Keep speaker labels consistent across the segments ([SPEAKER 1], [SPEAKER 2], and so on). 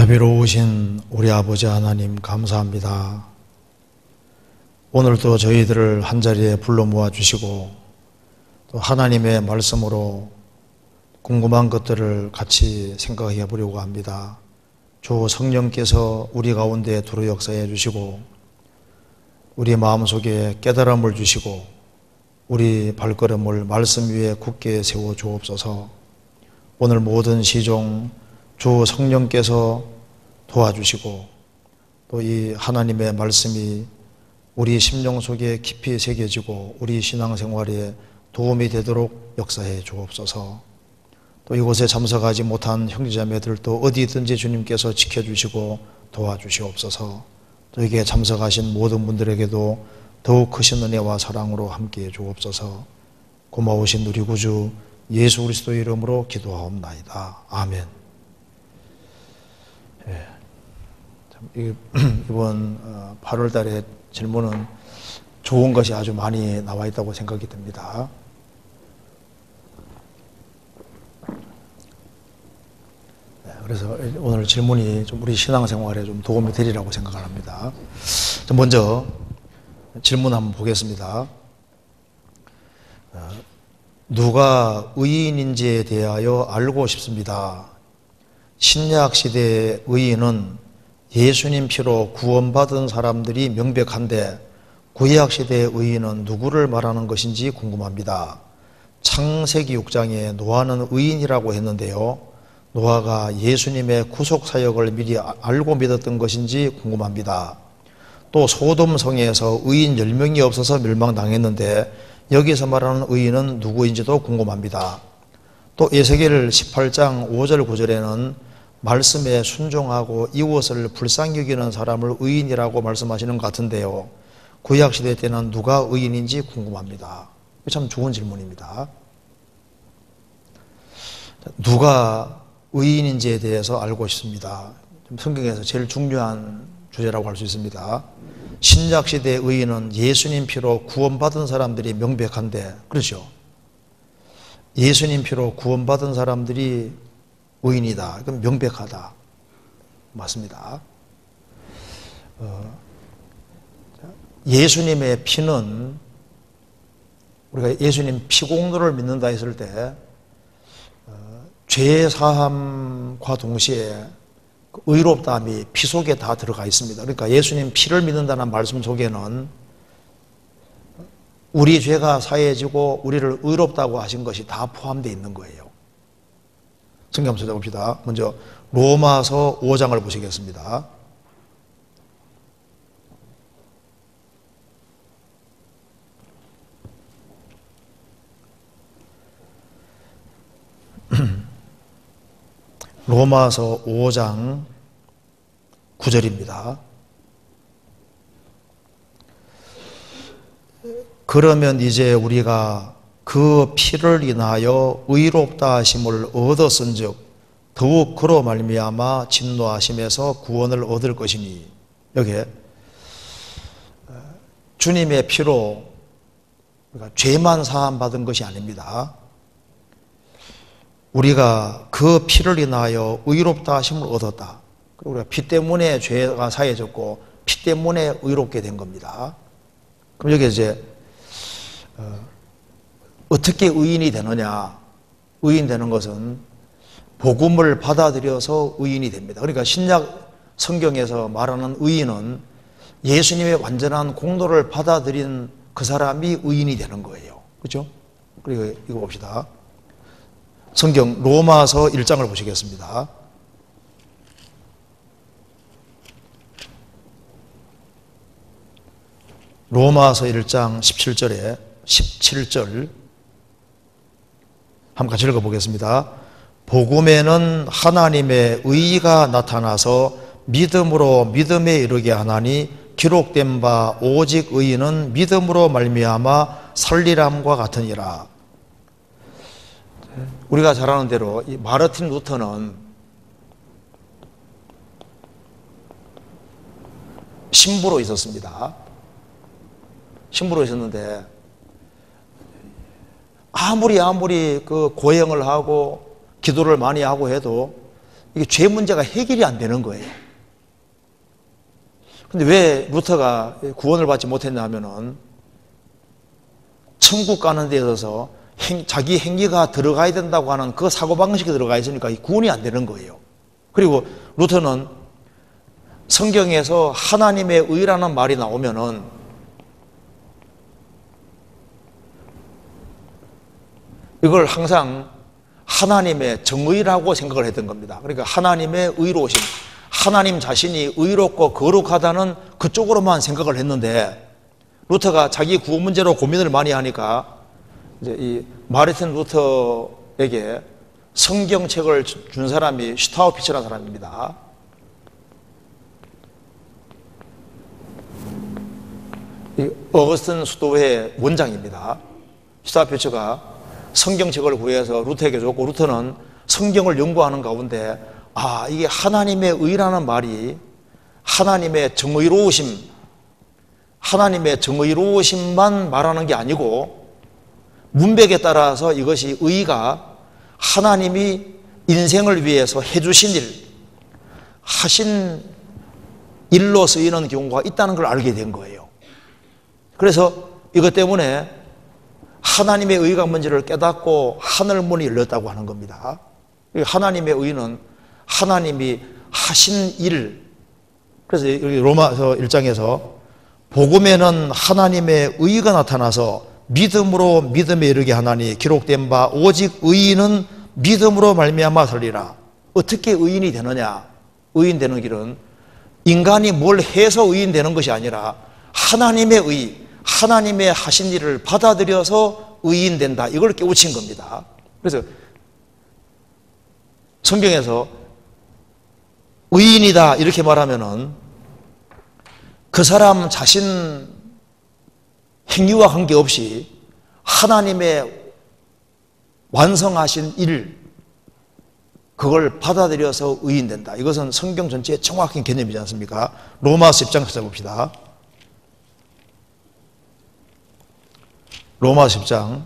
[SPEAKER 1] 자비로우신 우리 아버지 하나님 감사합니다. 오늘도 저희들을 한자리에 불러 모아주시고 또 하나님의 말씀으로 궁금한 것들을 같이 생각해 보려고 합니다. 주 성령께서 우리 가운데 두루 역사해 주시고 우리 마음속에 깨달음을 주시고 우리 발걸음을 말씀 위에 굳게 세워 주옵소서. 오늘 모든 시종 주 성령께서 도와주시고 또 이 하나님의 말씀이 우리 심령 속에 깊이 새겨지고 우리 신앙생활에 도움이 되도록 역사해 주옵소서. 또 이곳에 참석하지 못한 형제자매들도 어디든지 주님께서 지켜주시고 도와주시옵소서. 또 여기에 참석하신 모든 분들에게도 더욱 크신 은혜와 사랑으로 함께해 주옵소서. 고마우신 우리 구주 예수 그리스도의 이름으로 기도하옵나이다. 아멘. 이번 8월 달에 질문은 좋은 것이 아주 많이 나와 있다고 생각이 듭니다. 그래서 오늘 질문이 좀 우리 신앙생활에 좀 도움이 되리라고 생각을 합니다. 먼저 질문 한번 보겠습니다. 누가 의인인지에 대하여 알고 싶습니다. 신약 시대의 의인은 예수님 피로 구원받은 사람들이 명백한데 구약 시대의 의인은 누구를 말하는 것인지 궁금합니다. 창세기 6장에 노아는 의인이라고 했는데요. 노아가 예수님의 구속 사역을 미리 알고 믿었던 것인지 궁금합니다. 또 소돔성에서 의인 10명이 없어서 멸망당했는데 여기서 말하는 의인은 누구인지도 궁금합니다. 또 에스겔 18장 5절 9절에는 말씀에 순종하고 이웃을 불쌍히 여기는 사람을 의인이라고 말씀하시는 것 같은데요. 구약시대 때는 누가 의인인지 궁금합니다. 참 좋은 질문입니다. 누가 의인인지에 대해서 알고 싶습니다. 성경에서 제일 중요한 주제라고 할 수 있습니다. 신약시대의 의인은 예수님 피로 구원받은 사람들이 명백한데, 그렇죠? 예수님 피로 구원받은 사람들이 의인이다. 그럼 명백하다. 맞습니다. 예수님의 피는 우리가 예수님 피공로를 믿는다 했을 때 죄 사함과 동시에 의롭다함이 피 속에 다 들어가 있습니다. 그러니까 예수님 피를 믿는다는 말씀 속에는 우리 죄가 사해지고 우리를 의롭다고 하신 것이 다 포함되어 있는 거예요. 성경 한번 찾아봅시다. 먼저 로마서 5장을 보시겠습니다. 로마서 5장 9절입니다. 그러면 이제 우리가 그 피를 인하여 의롭다 하심을 얻었은즉 더욱 그로 말미암아 진노하심에서 구원을 얻을 것이니, 여기에 주님의 피로 그러니까 죄만 사함 받은 것이 아닙니다. 우리가 그 피를 인하여 의롭다 하심을 얻었다. 우리가 피 때문에 죄가 사해졌고 피 때문에 의롭게 된 겁니다. 그럼 여기 이제 어떻게 의인이 되느냐? 의인 되는 것은 복음을 받아들여서 의인이 됩니다. 그러니까 신약 성경에서 말하는 의인은 예수님의 완전한 공로를 받아들인 그 사람이 의인이 되는 거예요. 그렇죠? 그리고 이거 봅시다. 성경 로마서 1장을 보시겠습니다. 로마서 1장 17절 한번 같이 읽어보겠습니다. 복음에는 하나님의 의가 나타나서 믿음으로 믿음에 이르게 하나니 기록된 바 오직 의인은 믿음으로 말미암아 살리람과 같으니라. 우리가 잘 아는 대로 이 마르틴 루터는 신부로 있었습니다. 신부로 있었는데 아무리 그 고행을 하고 기도를 많이 하고 해도 이게 죄 문제가 해결이 안 되는 거예요. 근데 왜 루터가 구원을 받지 못했냐 하면은 천국 가는 데 있어서 자기 행위가 들어가야 된다고 하는 그 사고방식이 들어가 있으니까 구원이 안 되는 거예요. 그리고 루터는 성경에서 하나님의 의라는 말이 나오면은 이걸 항상 하나님의 정의라고 생각을 했던 겁니다. 그러니까 하나님의 의로우심, 하나님 자신이 의롭고 거룩하다는 그쪽으로만 생각을 했는데 루터가 자기 구원 문제로 고민을 많이 하니까 이제 이 마르틴 루터에게 성경책을 준 사람이 슈타우피츠라는 사람입니다. 이 어거스틴 수도회 원장입니다. 슈타우피츠가 성경책을 구해서 루터에게 줬고 루터는 성경을 연구하는 가운데 이게 하나님의 의라는 말이 하나님의 정의로우심만 말하는 게 아니고 문맥에 따라서 이것이 의가 하나님이 인생을 위해서 해주신 일, 하신 일로 쓰이는 경우가 있다는 걸 알게 된 거예요. 그래서 이것 때문에 하나님의 의가 뭔지를 깨닫고 하늘문이 열렸다고 하는 겁니다. 하나님의 의는 하나님이 하신 일, 그래서 여기 로마서 1장에서 복음에는 하나님의 의가 나타나서 믿음으로 믿음에 이르게 하나니 기록된 바 오직 의인은 믿음으로 말미암아 살리라. 어떻게 의인이 되느냐? 의인 되는 길은 인간이 뭘 해서 의인 되는 것이 아니라 하나님의 의, 하나님의 하신 일을 받아들여서 의인 된다. 이걸 깨우친 겁니다. 그래서 성경에서 의인이다 이렇게 말하면은 그 사람 자신 행위와 관계없이 하나님의 완성하신 일, 그걸 받아들여서 의인된다. 이것은 성경 전체의 정확한 개념이지 않습니까? 로마서 10장 찾아봅시다. 로마서 10장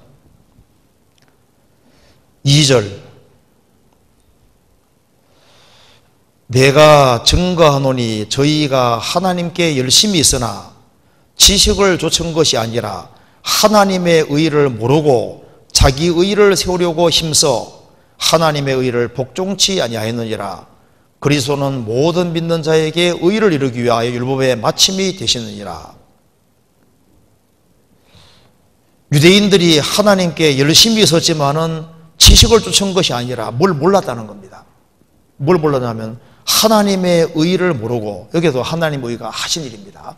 [SPEAKER 1] 2절 내가 증거하노니 저희가 하나님께 열심히 있으나 지식을 좇은 것이 아니라 하나님의 의를 모르고 자기 의를 세우려고 힘써 하나님의 의를 복종치 아니하였느니라. 그리스도는 모든 믿는 자에게 의를 이루기 위하여 율법의 마침이 되시느니라. 유대인들이 하나님께 열심히 있었지만은 지식을 좇은 것이 아니라 뭘 몰랐다는 겁니다. 뭘 몰랐냐면 하나님의 의를 모르고, 여기도 하나님의 의가 하신 일입니다.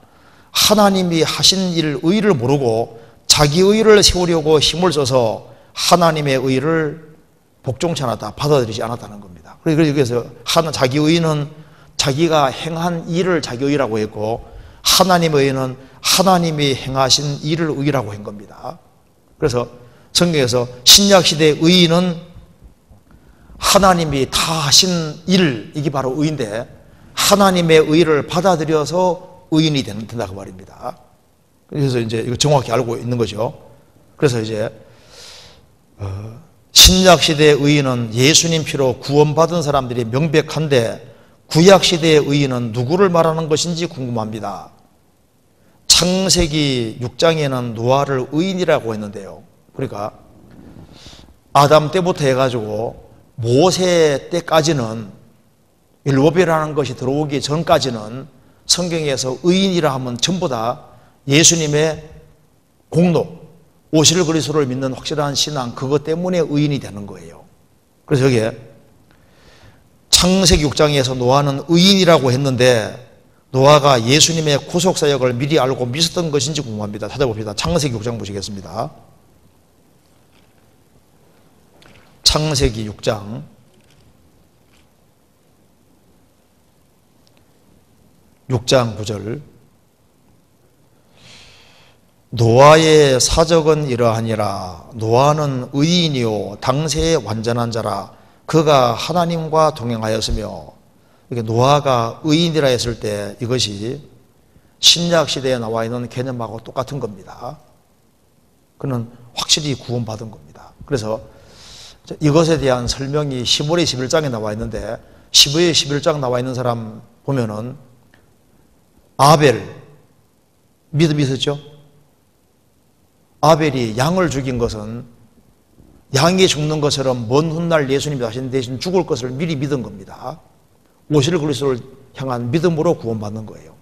[SPEAKER 1] 하나님이 하신 일, 의를 모르고 자기 의를 세우려고 힘을 써서 하나님의 의를 복종치 않았다, 받아들이지 않았다는 겁니다. 그래서 여기서 자기 의는 자기가 행한 일을 자기 의라고 했고, 하나님의 의는 하나님이 행하신 일을 의라고 한 겁니다. 그래서 성경에서 신약시대의 의인은 하나님이 다 하신 일, 이게 바로 의인데 하나님의 의를 받아들여서 의인이 된다고 말입니다. 그래서 이제 이거 정확히 알고 있는 거죠. 그래서 이제 신약시대의 의인은 예수님 피로 구원받은 사람들이 명백한데 구약시대의 의인은 누구를 말하는 것인지 궁금합니다. 창세기 6장에는 노아를 의인이라고 했는데요. 그러니까 아담 때부터 해가지고 모세 때까지는 율법이라는 것이 들어오기 전까지는 성경에서 의인이라 하면 전부 다 예수님의 공로, 오실 그리스도를 믿는 확실한 신앙, 그것 때문에 의인이 되는 거예요. 그래서 여기에 창세기 6장에서 노아는 의인이라고 했는데 노아가 예수님의 구속사역을 미리 알고 믿었던 것인지 궁금합니다. 찾아봅시다. 창세기 6장 보시겠습니다. 창세기 6장 9절 노아의 사적은 이러하니라. 노아는 의인이요 당세의 완전한 자라. 그가 하나님과 동행하였으며, 이게 노아가 의인이라 했을 때 이것이 신약시대에 나와 있는 개념하고 똑같은 겁니다. 그는 확실히 구원받은 겁니다. 그래서 이것에 대한 설명이 시므리 11장에 나와 있는데 15의 11장 나와 있는 사람 보면은 아벨 믿음이 있었죠? 아벨이 양을 죽인 것은 양이 죽는 것처럼 먼 훗날 예수님이 다시 대신 죽을 것을 미리 믿은 겁니다. 오실 그리스도를 향한 믿음으로 구원받는 거예요.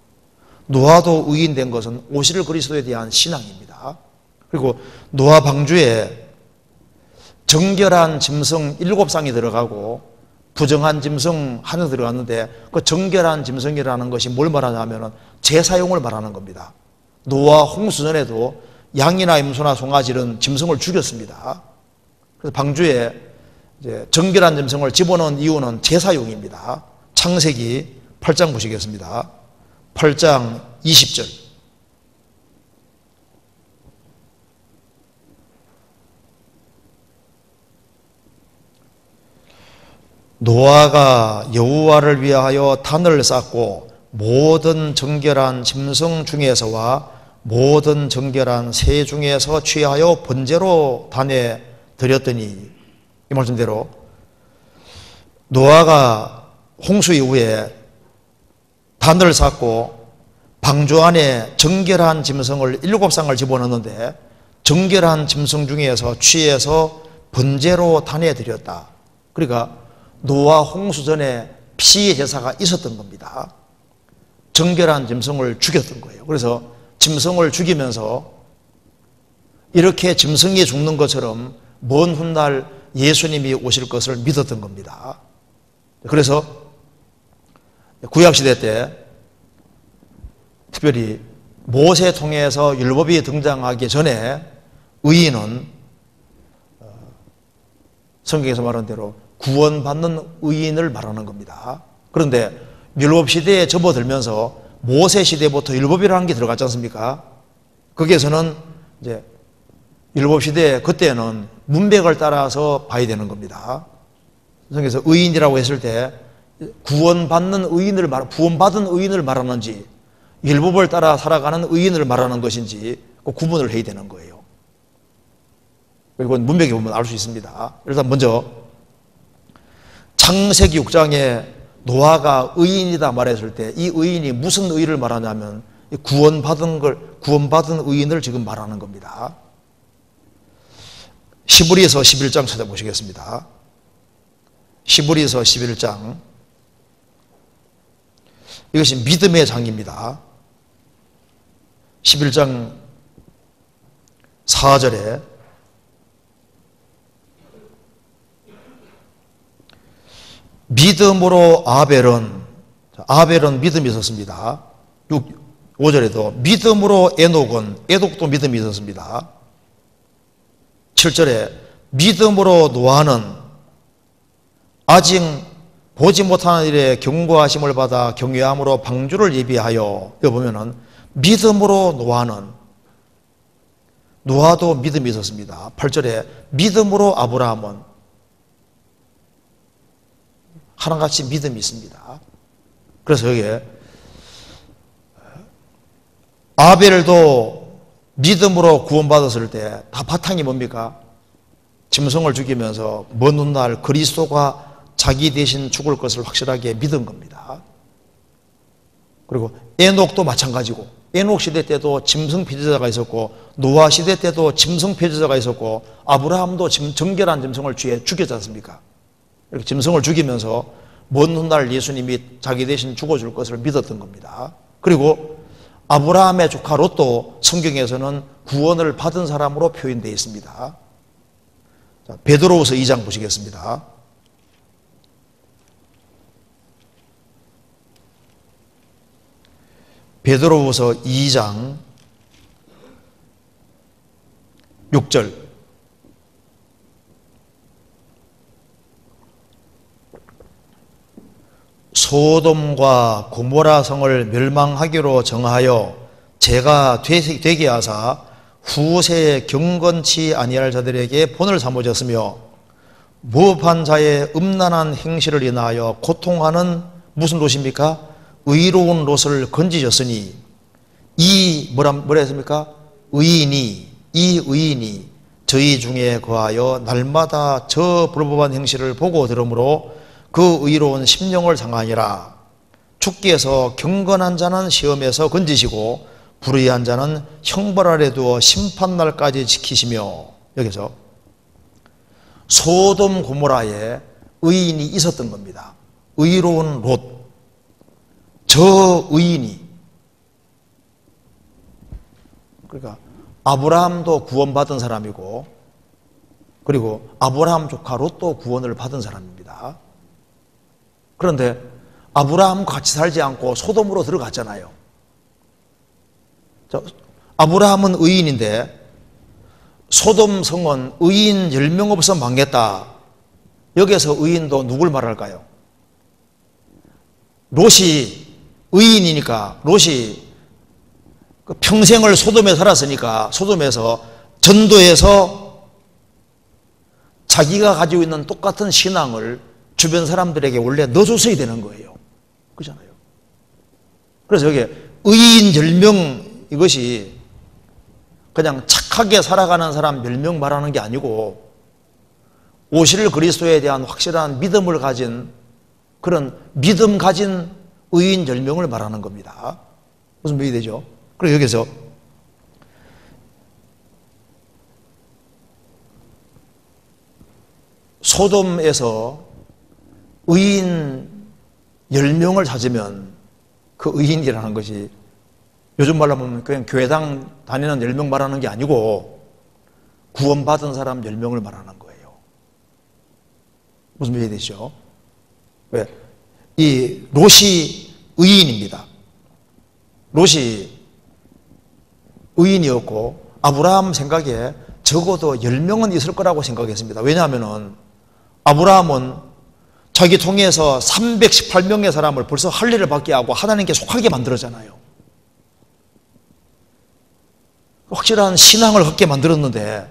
[SPEAKER 1] 노아도 의인된 것은 오실 그리스도에 대한 신앙입니다. 그리고 노아 방주에 정결한 짐승 7쌍이 들어가고 부정한 짐승 하나 들어갔는데 그 정결한 짐승이라는 것이 뭘 말하냐면 제사용을 말하는 겁니다. 노아 홍수 전에도 양이나 임소나 송아지는 짐승을 죽였습니다. 그래서 방주에 이제 정결한 짐승을 집어넣은 이유는 제사용입니다. 창세기 8장 보시겠습니다. 8장 20절. 노아가 여호와를 위하여 단을 쌓고 모든 정결한 짐승 중에서와 모든 정결한 새 중에서 취하여 번제로 단에 드렸더니, 이 말씀대로 노아가 홍수 이후에 단을 쌓고 방주 안에 정결한 짐승을 7쌍을 집어넣는데 정결한 짐승 중에서 취해서 번제로 단에 드렸다. 그러니까 노아 홍수 전에 피의 제사가 있었던 겁니다. 정결한 짐승을 죽였던 거예요. 그래서 짐승을 죽이면서 이렇게 짐승이 죽는 것처럼 먼 훗날 예수님이 오실 것을 믿었던 겁니다. 그래서 구약시대 때 특별히 모세 통해서 율법이 등장하기 전에 의인은 성경에서 말한 대로 구원받는 의인을 말하는 겁니다. 그런데 율법 시대에 접어들면서 모세 시대부터 율법이라는 게 들어갔지 않습니까? 거기에서는 이제 율법 시대 그때는 문맥을 따라서 봐야 되는 겁니다. 그래서 의인이라고 했을 때 구원받는 의인을 구원받은 의인을 말하는지 율법을 따라 살아가는 의인을 말하는 것인지 꼭 구분을 해야 되는 거예요. 이건 문맥에 보면 알 수 있습니다. 일단 먼저 창세기 6장에 노아가 의인이다 말했을 때 이 의인이 무슨 의를 말하냐면 구원받은 의인을 지금 말하는 겁니다. 시브리서 11장 찾아보시겠습니다. 시브리서 11장. 이것이 믿음의 장입니다. 11장 4절에 믿음으로 아벨은 믿음이 있었습니다. 5절에도 믿음으로 에녹도 믿음이 있었습니다. 7절에 믿음으로 노아는 아직 보지 못하는 일에 경고하심을 받아 경외함으로 방주를 예비하여, 여기 보면은 믿음으로 노아도 믿음이 있었습니다. 8절에 믿음으로 아브라함은 하나같이 믿음이 있습니다. 그래서 여기에 아벨도 믿음으로 구원받았을 때 다 바탕이 뭡니까? 짐승을 죽이면서 먼 훗날 그리스도가 자기 대신 죽을 것을 확실하게 믿은 겁니다. 그리고 에녹도 마찬가지고, 에녹 시대 때도 짐승 피제자가 있었고 노아 시대 때도 짐승 피제자가 있었고 아브라함도 정결한 짐승을 죽였지 않습니까? 이렇게 짐승을 죽이면서 먼 훗날 예수님이 자기 대신 죽어줄 것을 믿었던 겁니다. 그리고 아브라함의 조카 롯도 성경에서는 구원을 받은 사람으로 표현되어 있습니다. 자, 베드로후서 2장 보시겠습니다. 베드로후서 2장 6절. 소돔과 고모라 성을 멸망하기로 정하여 제가 되게 하사 후세에 경건치 아니할 자들에게 본을 삼으셨으며 무법한 자의 음란한 행실을 인하여 고통하는 무슨 롯입니까? 의로운 롯을 건지셨으니 뭐라 했습니까? 이 의인이 저희 중에 거하여 날마다 저 불법한 행실을 보고 들으므로 그 의로운 심령을 상하니라. 주께서 경건한 자는 시험에서 건지시고 불의한 자는 형벌 아래 두어 심판날까지 지키시며. 여기서 소돔 고모라에 의인이 있었던 겁니다. 의로운 롯, 저 의인이. 그러니까 아브라함도 구원받은 사람이고, 그리고 아브라함 조카 롯도 구원을 받은 사람입니다. 그런데 아브라함과 같이 살지 않고 소돔으로 들어갔잖아요. 아브라함은 의인인데 소돔 성은 의인 10명 없어 망했다. 여기서 의인도 누굴 말할까요? 롯이 의인이니까, 롯이 평생을 소돔에 살았으니까 소돔에서 전도해서 자기가 가지고 있는 똑같은 신앙을 주변 사람들에게 원래 넣어줬어야 되는 거예요. 그렇잖아요. 그래서 여기 의인 10명, 이것이 그냥 착하게 살아가는 사람 10명 말하는 게 아니고 오실 그리스도에 대한 확실한 믿음을 가진, 그런 믿음 가진 의인 10명을 말하는 겁니다. 무슨 말이 되죠? 그리고 여기서 소돔에서 의인 10명을 찾으면 그 의인이라는 것이 요즘 말로 하면 그냥 교회당 다니는 10명 말하는 게 아니고 구원받은 사람 10명을 말하는 거예요. 무슨 말이 되죠? 왜? 이 롯이 의인입니다. 롯이 의인이었고 아브라함 생각에 적어도 10명은 있을 거라고 생각했습니다. 왜냐하면 아브라함은 자기 통해서 318명의 사람을 벌써 할례를 받게 하고 하나님께 속하게 만들었잖아요. 확실한 신앙을 갖게 만들었는데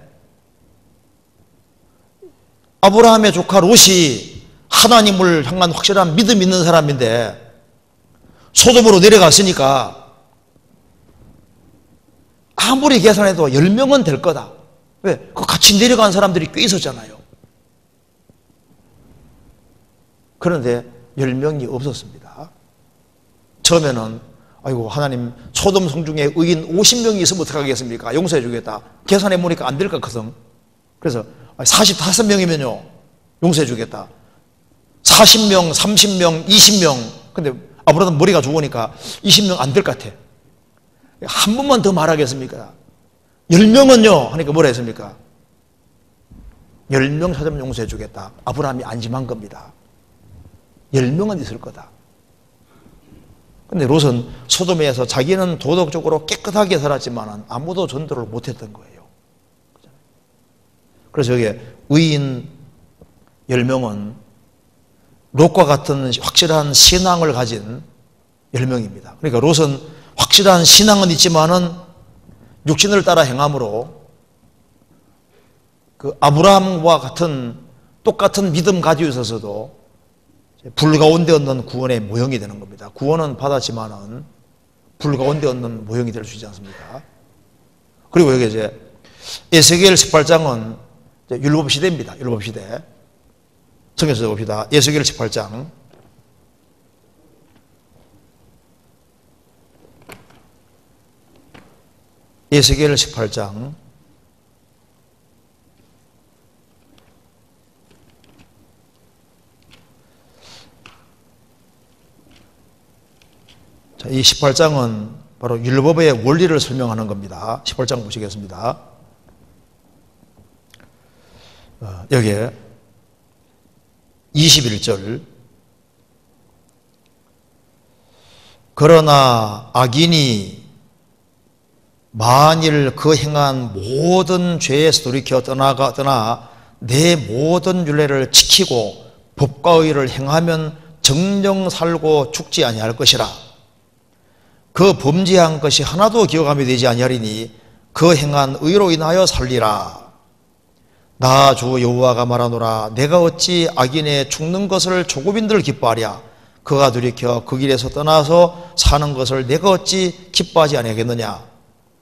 [SPEAKER 1] 아브라함의 조카 롯이 하나님을 향한 확실한 믿음 있는 사람인데 소돔으로 내려갔으니까 아무리 계산해도 10명은 될 거다. 왜? 그 같이 내려간 사람들이 꽤 있었잖아요. 그런데 10명이 없었습니다. 처음에는 아이고 하나님 소돔 성 중에 의인 50명이 있으면 어떡하겠습니까? 용서해 주겠다. 계산해 보니까 안 될 것 같거든. 그래서 45명이면요 용서해 주겠다. 40명, 30명, 20명. 근데 아브라함 머리가 좋으니까 20명 안 될 것 같아. 한 번만 더 말하겠습니까? 10명은요 하니까 뭐라 했습니까? 10명 찾으면 용서해 주겠다. 아브라함이 안심한 겁니다. 10명은 있을 거다. 근데 롯은 소돔에서 자기는 도덕적으로 깨끗하게 살았지만 아무도 전도를 못했던 거예요. 그래서 여기 의인 10명은 롯과 같은 확실한 신앙을 가진 10명입니다. 그러니까 롯은 확실한 신앙은 있지만은 육신을 따라 행함으로 그 아브라함과 같은 똑같은 믿음 가지고 있어서도 불 가운데 얻는 구원의 모형이 되는 겁니다. 구원은 받았지만은 불 가운데 얻는 모형이 될 수 있지 않습니까? 그리고 여기 이제 에스겔 18장은 율법 시대입니다. 율법 시대. 성경에서 봅시다. 에스겔 18장. 에스겔 18장. 자, 이 18장은 바로 율법의 원리를 설명하는 겁니다. 18장 보시겠습니다. 여기에 21절. 그러나 악인이 만일 그 행한 모든 죄에서 돌이켜 떠나 내 모든 율례를 지키고 법과 의를 행하면 정령 살고 죽지 아니할 것이라. 그 범죄한 것이 하나도 기억함이 되지 아니하리니 그 행한 의로 인하여 살리라. 나 주 여호와가 말하노라. 내가 어찌 악인의 죽는 것을 조금인들 기뻐하랴. 그가 돌이켜 그 길에서 떠나서 사는 것을 내가 어찌 기뻐하지 아니하겠느냐.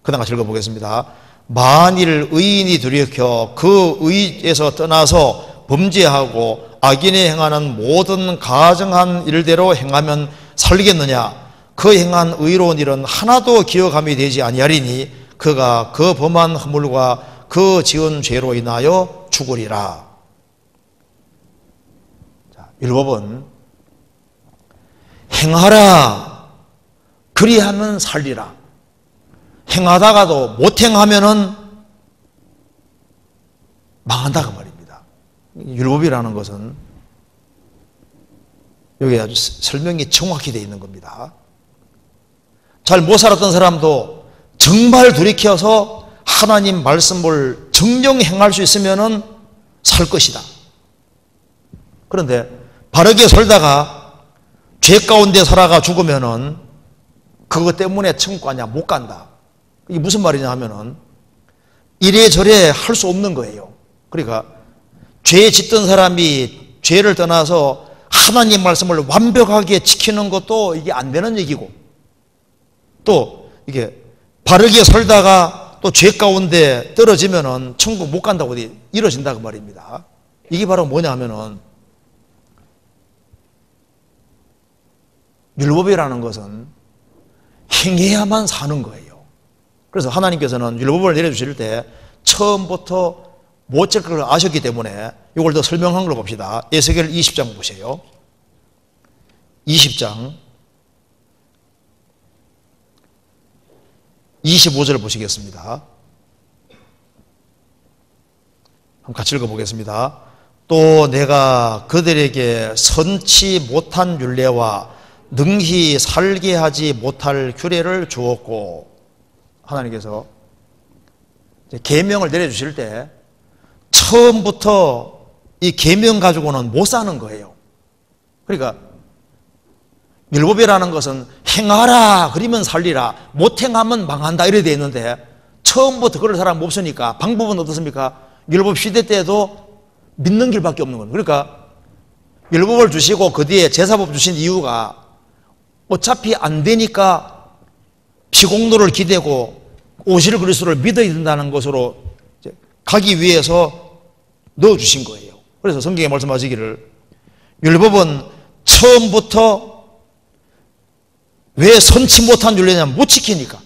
[SPEAKER 1] 그다음 같이 읽어보겠습니다. 만일 의인이 돌이켜 그 의에서 떠나서 범죄하고 악인이 행하는 모든 가증한 일대로 행하면 살리겠느냐? 그 행한 의로운 일은 하나도 기억함이 되지 아니하리니 그가 그 범한 허물과 그 지은 죄로 인하여 죽으리라. 자, 율법은 행하라, 그리하면 살리라. 행하다가도 못 행하면은 망한다 그 말입니다. 율법이라는 것은 여기 아주 설명이 정확히 되어 있는 겁니다. 잘 못 살았던 사람도 정말 돌이켜서 하나님 말씀을 정령 행할 수 있으면은 살 것이다. 그런데 바르게 살다가 죄 가운데 살아가 죽으면은 그것 때문에 천국 가냐? 못 간다. 이게 무슨 말이냐 하면은 이래저래 할 수 없는 거예요. 그러니까 죄 짓던 사람이 죄를 떠나서 하나님 말씀을 완벽하게 지키는 것도 이게 안 되는 얘기고, 또 이게 바르게 살다가 또 죄 가운데 떨어지면은 천국 못 간다고 이뤄진다 그 말입니다. 이게 바로 뭐냐 하면은 율법이라는 것은 행해야만 사는 거예요. 그래서 하나님께서는 율법을 내려주실 때 처음부터 못 질 걸 아셨기 때문에 이걸 더 설명한 걸 봅시다. 에스겔 20장 보세요. 20장 25절 보시겠습니다. 한번 같이 읽어보겠습니다. 또 내가 그들에게 선치 못한 율례와 능히 살게 하지 못할 규례를 주었고, 하나님께서 계명을 내려주실 때 처음부터 이 계명 가지고는 못 사는 거예요. 그러니까 율법이라는 것은 행하라 그러면 살리라, 못 행하면 망한다 이래 되어 있는데 처음부터 그럴 사람 없으니까 방법은 어떻습니까? 율법 시대 때도 믿는 길밖에 없는 거예요. 그러니까 율법을 주시고 그 뒤에 제사법 주신 이유가 어차피 안 되니까 시공로를 기대고 오실 그리스도를 믿어야 된다는 것으로 가기 위해서 넣어주신 거예요. 그래서 성경에 말씀하시기를 율법은 처음부터 왜 선치 못한 율례냐면 못 지키니까,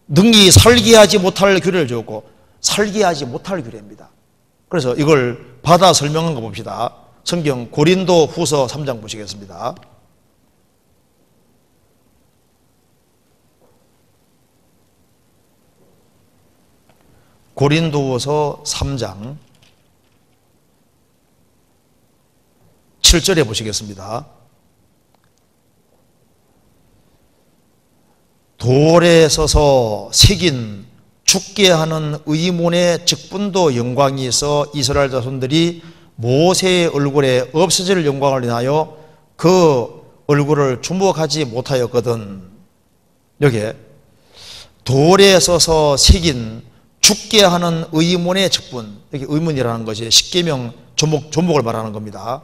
[SPEAKER 1] 능히 살게 하지 못할 규례를 줬고 살게 하지 못할 규례입니다. 그래서 이걸 받아 설명한 거 봅시다. 성경 고린도 후서 3장 보시겠습니다. 고린도후서 3장 7절에 보시겠습니다. 돌에 서서 새긴 죽게 하는 의문의 직분도 영광이 있어 이스라엘 자손들이 모세의 얼굴에 없어질 영광을 인하여 그 얼굴을 주목하지 못하였거든. 여기에 돌에 서서 새긴 죽게 하는 의문의 직분, 여기 의문이라는 것이 십계명 조목을 말하는 겁니다.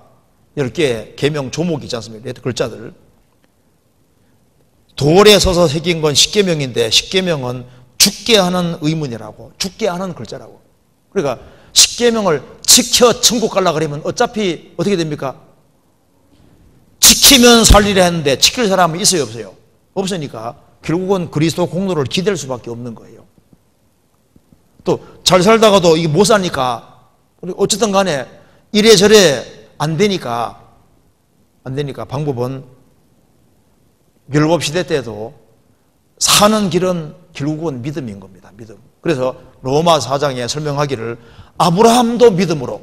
[SPEAKER 1] 10개의 계명 조목이 있지 않습니까? 글자들. 돌에 서서 새긴 건 십계명인데 십계명은 죽게 하는 의문이라고, 죽게 하는 글자라고. 그러니까 십계명을 지켜 천국 가려고 그러면 어차피 어떻게 됩니까? 지키면 살리려 했는데 지킬 사람은 있어요 없어요? 없으니까 결국은 그리스도 공로를 기댈 수밖에 없는 거예요. 또 잘 살다가도 이게 못 사니까 어쨌든 간에 이래저래 안 되니까 방법은 율법 시대 때도 사는 길은 결국은 믿음인 겁니다. 믿음. 그래서 로마 4장에 설명하기를 아브라함도 믿음으로,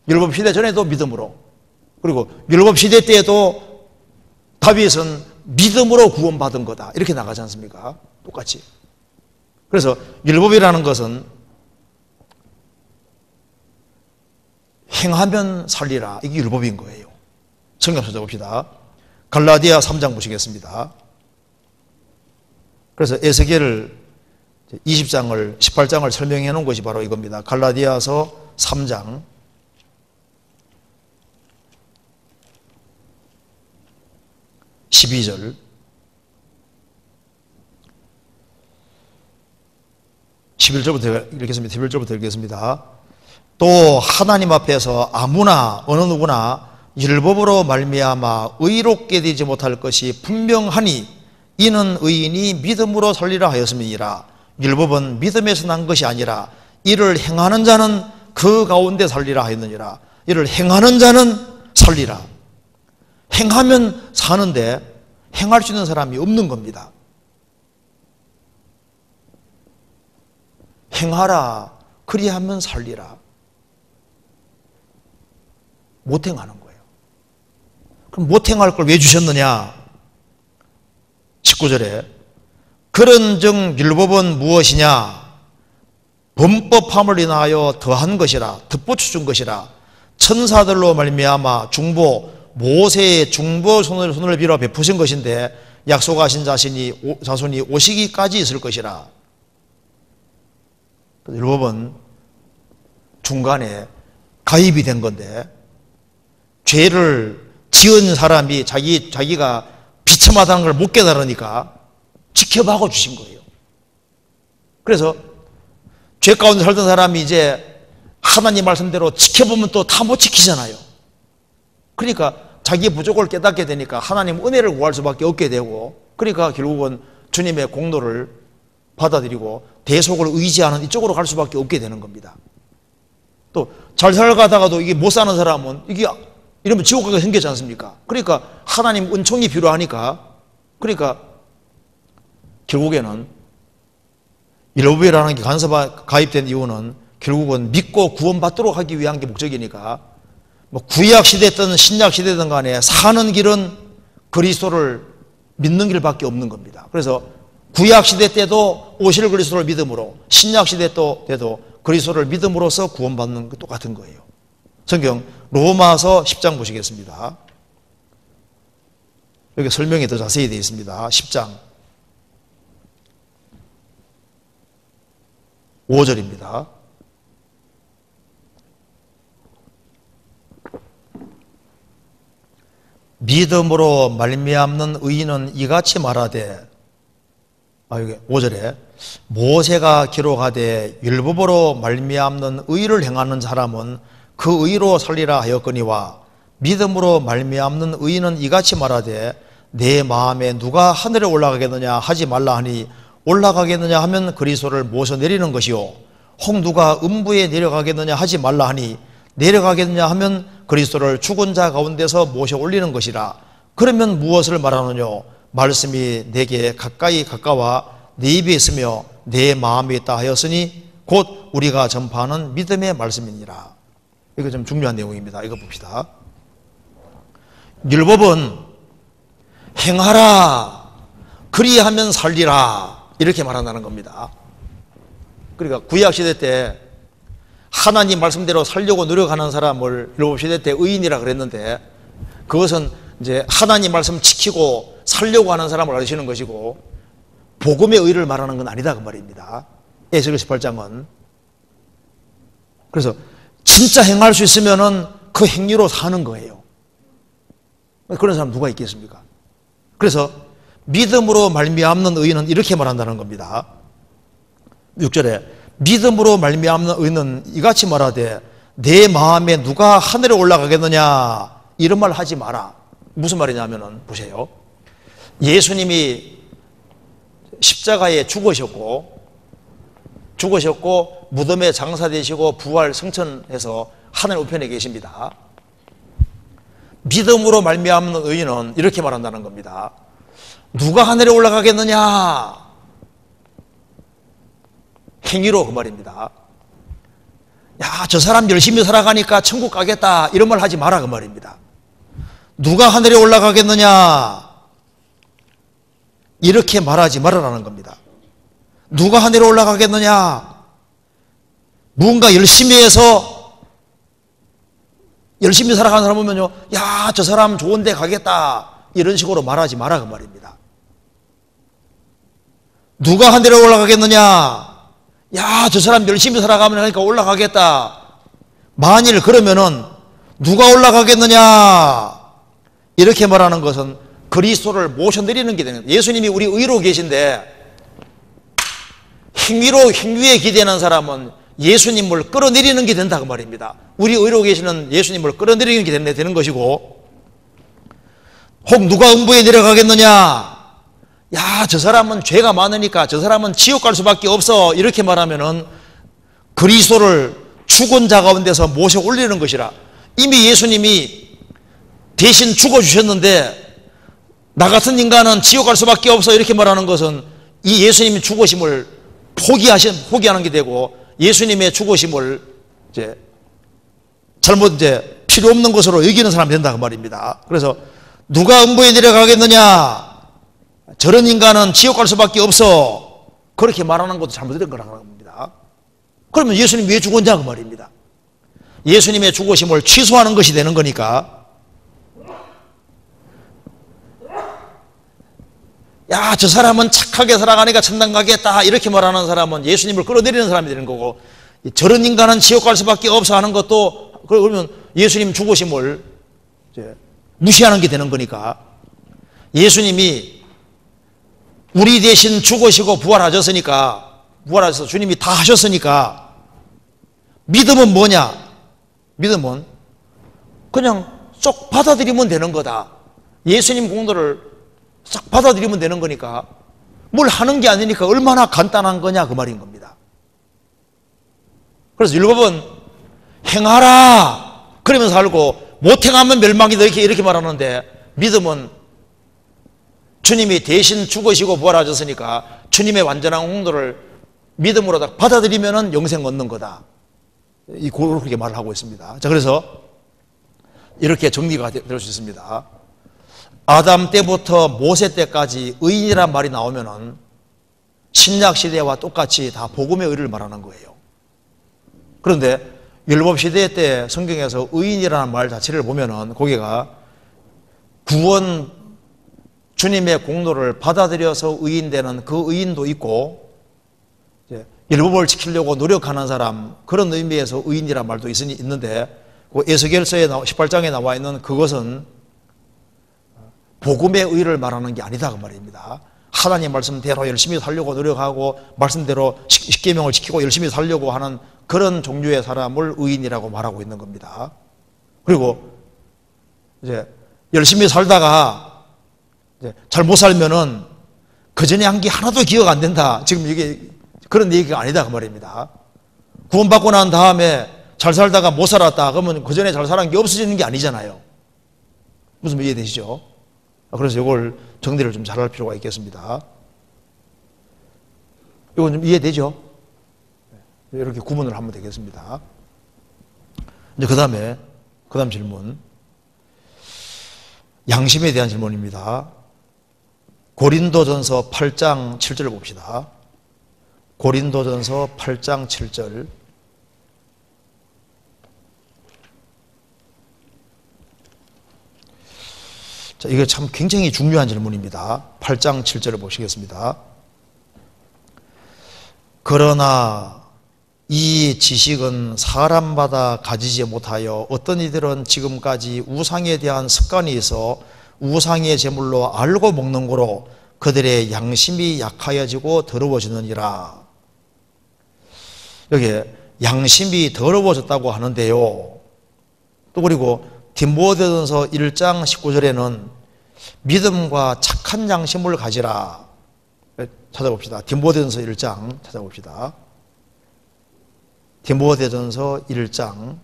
[SPEAKER 1] 율법 시대 전에도 믿음으로, 그리고 율법 시대 때에도 다윗은 믿음으로 구원받은 거다 이렇게 나가지 않습니까? 똑같이. 그래서 율법이라는 것은 행하면 살리라, 이게 율법인 거예요. 성경 찾아봅시다. 갈라디아 3장 보시겠습니다. 그래서 에스겔을 20장을 18장을 설명해 놓은 것이 바로 이겁니다. 갈라디아서 3장 12절 11절부터 읽겠습니다. 11절부터 읽겠습니다. 또 하나님 앞에서 아무나 어느 누구나 율법으로 말미암아 의롭게 되지 못할 것이 분명하니 이는 의인이 믿음으로 살리라 하였음이니라. 율법은 믿음에서 난 것이 아니라 이를 행하는 자는 그 가운데 살리라 하였느니라. 이를 행하는 자는 살리라. 행하면 사는데 행할 수 있는 사람이 없는 겁니다. 행하라, 그리하면 살리라. 못 행하는 거예요. 그럼 못 행할 걸 왜 주셨느냐? 19절에 그런즉 율법은 무엇이냐? 범법함을 인하여 더한 것이라, 덧붙여 준 것이라. 천사들로 말미암아 중보, 모세의 중보 손을 빌어 베푸신 것인데 약속하신 자손이 오시기까지 있을 것이라. 율법은 중간에 가입이 된 건데 죄를 지은 사람이 자기가 비참하다는 걸 못 깨달으니까 지켜박아 주신 거예요. 그래서 죄 가운데 살던 사람이 이제 하나님 말씀대로 지켜보면 또 다 못 지키잖아요. 그러니까 자기 부족을 깨닫게 되니까 하나님 은혜를 구할 수밖에 없게 되고, 그러니까 결국은 주님의 공로를 받아들이고 대속을 의지하는 이쪽으로 갈 수밖에 없게 되는 겁니다. 또 잘 살아가다가도 이게 못 사는 사람은 이게 이러면 지옥 가게 생겼지 않습니까? 그러니까 하나님 은총이 필요하니까, 그러니까 결국에는 율법이라는 게 가입된 이유는 결국은 믿고 구원받도록 하기 위한 게 목적이니까, 뭐 구약 시대든 신약 시대든 간에 사는 길은 그리스도를 믿는 길밖에 없는 겁니다. 그래서 구약 시대 때도 오실 그리스도를 믿음으로, 신약 시대 때도 그리스도를 믿음으로써 구원받는 것 똑같은 거예요. 성경 로마서 10장 보시겠습니다. 여기 설명이 더 자세히 되어 있습니다. 10장 5절입니다. 믿음으로 말미암는 의인은 이같이 말하되, 여기 5절에 모세가 기록하되 율법으로 말미암는 의를 행하는 사람은 그 의로 살리라 하였거니와 믿음으로 말미암는 의인은 이같이 말하되 내 마음에 누가 하늘에 올라가겠느냐 하지 말라 하니 올라가겠느냐 하면 그리스도를 모셔 내리는 것이요 혹 누가 음부에 내려가겠느냐 하지 말라 하니 내려가겠느냐 하면 그리스도를 죽은 자 가운데서 모셔 올리는 것이라. 그러면 무엇을 말하느냐? 말씀이 내게 가까이 가까워 내 입에 있으며 내 마음에 있다 하였으니 곧 우리가 전파하는 믿음의 말씀이니라. 이거 좀 중요한 내용입니다. 이거 봅시다. 율법은 행하라, 그리하면 살리라, 이렇게 말한다는 겁니다. 그러니까 구약시대 때 하나님 말씀대로 살려고 노력하는 사람을 율법시대 때 의인이라 그랬는데, 그것은 이제 하나님 말씀 지키고 살려고 하는 사람을 가르치는 것이고 복음의 의를 말하는 건 아니다 그 말입니다. 에스겔서 18장은. 그래서 진짜 행할 수 있으면은 그 행위로 사는 거예요. 그런 사람 누가 있겠습니까? 그래서 믿음으로 말미암는 의인은 이렇게 말한다는 겁니다. 6절에 믿음으로 말미암는 의인은 이같이 말하되 내 마음에 누가 하늘에 올라가겠느냐, 이런 말 하지 마라. 무슨 말이냐면은 보세요. 예수님이 십자가에 죽으셨고 무덤에 장사되시고 부활 승천해서 하늘 우편에 계십니다. 믿음으로 말미암는 의인은 이렇게 말한다는 겁니다. 누가 하늘에 올라가겠느냐? 행위로 그 말입니다. 야, 저 사람 열심히 살아가니까 천국 가겠다, 이런 말 하지 마라 그 말입니다. 누가 하늘에 올라가겠느냐? 이렇게 말하지 말아라는 겁니다. 누가 하늘에 올라가겠느냐? 무언가 열심히 해서 열심히 살아가는 사람 보면요, 야, 저 사람 좋은 데 가겠다, 이런 식으로 말하지 마라 그 말입니다. 누가 하늘에 올라가겠느냐? 야, 저 사람 열심히 살아가면 하니까 올라가겠다. 만일 그러면은 누가 올라가겠느냐? 이렇게 말하는 것은 그리스도를 모셔내리는 게 되는 거예요. 예수님이 우리 의로 계신데 행위에 기대는 사람은 예수님을 끌어내리는 게 된다 그 말입니다. 우리 의로 계시는 예수님을 끌어내리는 게 되는 것이고, 혹 누가 음부에 내려가겠느냐? 야, 저 사람은 죄가 많으니까 저 사람은 지옥 갈 수밖에 없어, 이렇게 말하면은 그리스도를 죽은 자 가운데서 모셔 올리는 것이라. 이미 예수님이 대신 죽어주셨는데 나 같은 인간은 지옥 갈 수밖에 없어, 이렇게 말하는 것은 이 예수님이 죽으심을 포기하는 게 되고, 예수님의 죽으심을 잘못 필요 없는 것으로 여기는 사람이 된다 그 말입니다. 그래서 누가 음부에 내려가겠느냐? 저런 인간은 지옥 갈 수밖에 없어, 그렇게 말하는 것도 잘못된 거라는 겁니다. 그러면 예수님이 왜 죽었냐 그 말입니다. 예수님의 죽으심을 취소하는 것이 되는 거니까, 야, 저 사람은 착하게 살아가니까 천당 가겠다, 이렇게 말하는 사람은 예수님을 끌어내리는 사람이 되는 거고, 저런 인간은 지옥 갈 수밖에 없어 하는 것도, 그러면 예수님 죽으심을 무시하는 게 되는 거니까, 예수님이 우리 대신 죽으시고 부활하셔서 주님이 다 하셨으니까, 믿음은 뭐냐? 믿음은 그냥 쏙 받아들이면 되는 거다. 예수님 공로를 싹 받아들이면 되는 거니까, 뭘 하는 게 아니니까 얼마나 간단한 거냐 그 말인 겁니다. 그래서 율법은 행하라 그러면서 살고, 못 행하면 멸망이다, 이렇게 말하는데, 믿음은 주님이 대신 죽으시고 부활하셨으니까 주님의 완전한 공로를 믿음으로 딱 받아들이면 영생 얻는 거다, 그렇게 말을 하고 있습니다. 자, 그래서 이렇게 정리가 될 수 있습니다. 아담 때부터 모세 때까지 의인이란 말이 나오면은 신약 시대와 똑같이 다 복음의 의를 말하는 거예요. 그런데 율법 시대 때 성경에서 의인이라는 말 자체를 보면은 거기가 구원, 주님의 공로를 받아들여서 의인되는 그 의인도 있고, 율법을 지키려고 노력하는 사람, 그런 의미에서 의인이라는 말도 있는데, 그 에스겔서에 18장에 나와 있는 그것은 복음의 의를 말하는 게 아니다 그 말입니다. 하나님 말씀대로 열심히 살려고 노력하고, 말씀대로 십계명을 지키고 열심히 살려고 하는 그런 종류의 사람을 의인이라고 말하고 있는 겁니다. 그리고 열심히 살다가 잘못 살면은 그 전에 한 게 하나도 기억 안 된다, 지금 이게 그런 얘기가 아니다 그 말입니다. 구원받고 난 다음에 잘 살다가 못 살았다 그러면 그 전에 잘 살은 게 없어지는 게 아니잖아요. 무슨 말 이해되시죠? 그래서 이걸 정리를 좀 잘할 필요가 있겠습니다. 이건 좀 이해되죠? 이렇게 구분을 하면 되겠습니다. 이제 그 다음 질문. 양심에 대한 질문입니다. 고린도전서 8장 7절을 봅시다. 고린도전서 8장 7절. 자, 이게 참 굉장히 중요한 질문입니다. 8장 7절을 보시겠습니다. 그러나 이 지식은 사람마다 가지지 못하여 어떤 이들은 지금까지 우상에 대한 습관이 있어 우상의 제물로 알고 먹는 거로 그들의 양심이 약하여지고 더러워지느니라. 여기 양심이 더러워졌다고 하는데요, 또 그리고 디모데전서 1장 19절에는 믿음과 착한 양심을 가지라. 찾아봅시다. 디모데전서 1장 찾아봅시다. 디모데전서 1장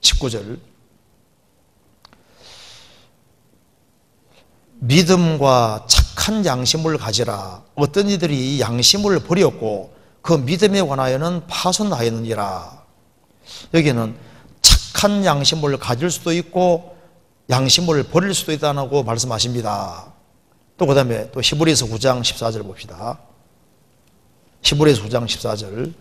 [SPEAKER 1] 19절. 믿음과 착한 양심을 가지라. 어떤 이들이 양심을 버렸고 그 믿음에 관하여는 파손하였느니라. 여기는 착한 양심을 가질 수도 있고 양심을 버릴 수도 있다고 말씀하십니다. 또 그 다음에 또 히브리서 9장 14절 봅시다. 히브리서 9장 14절.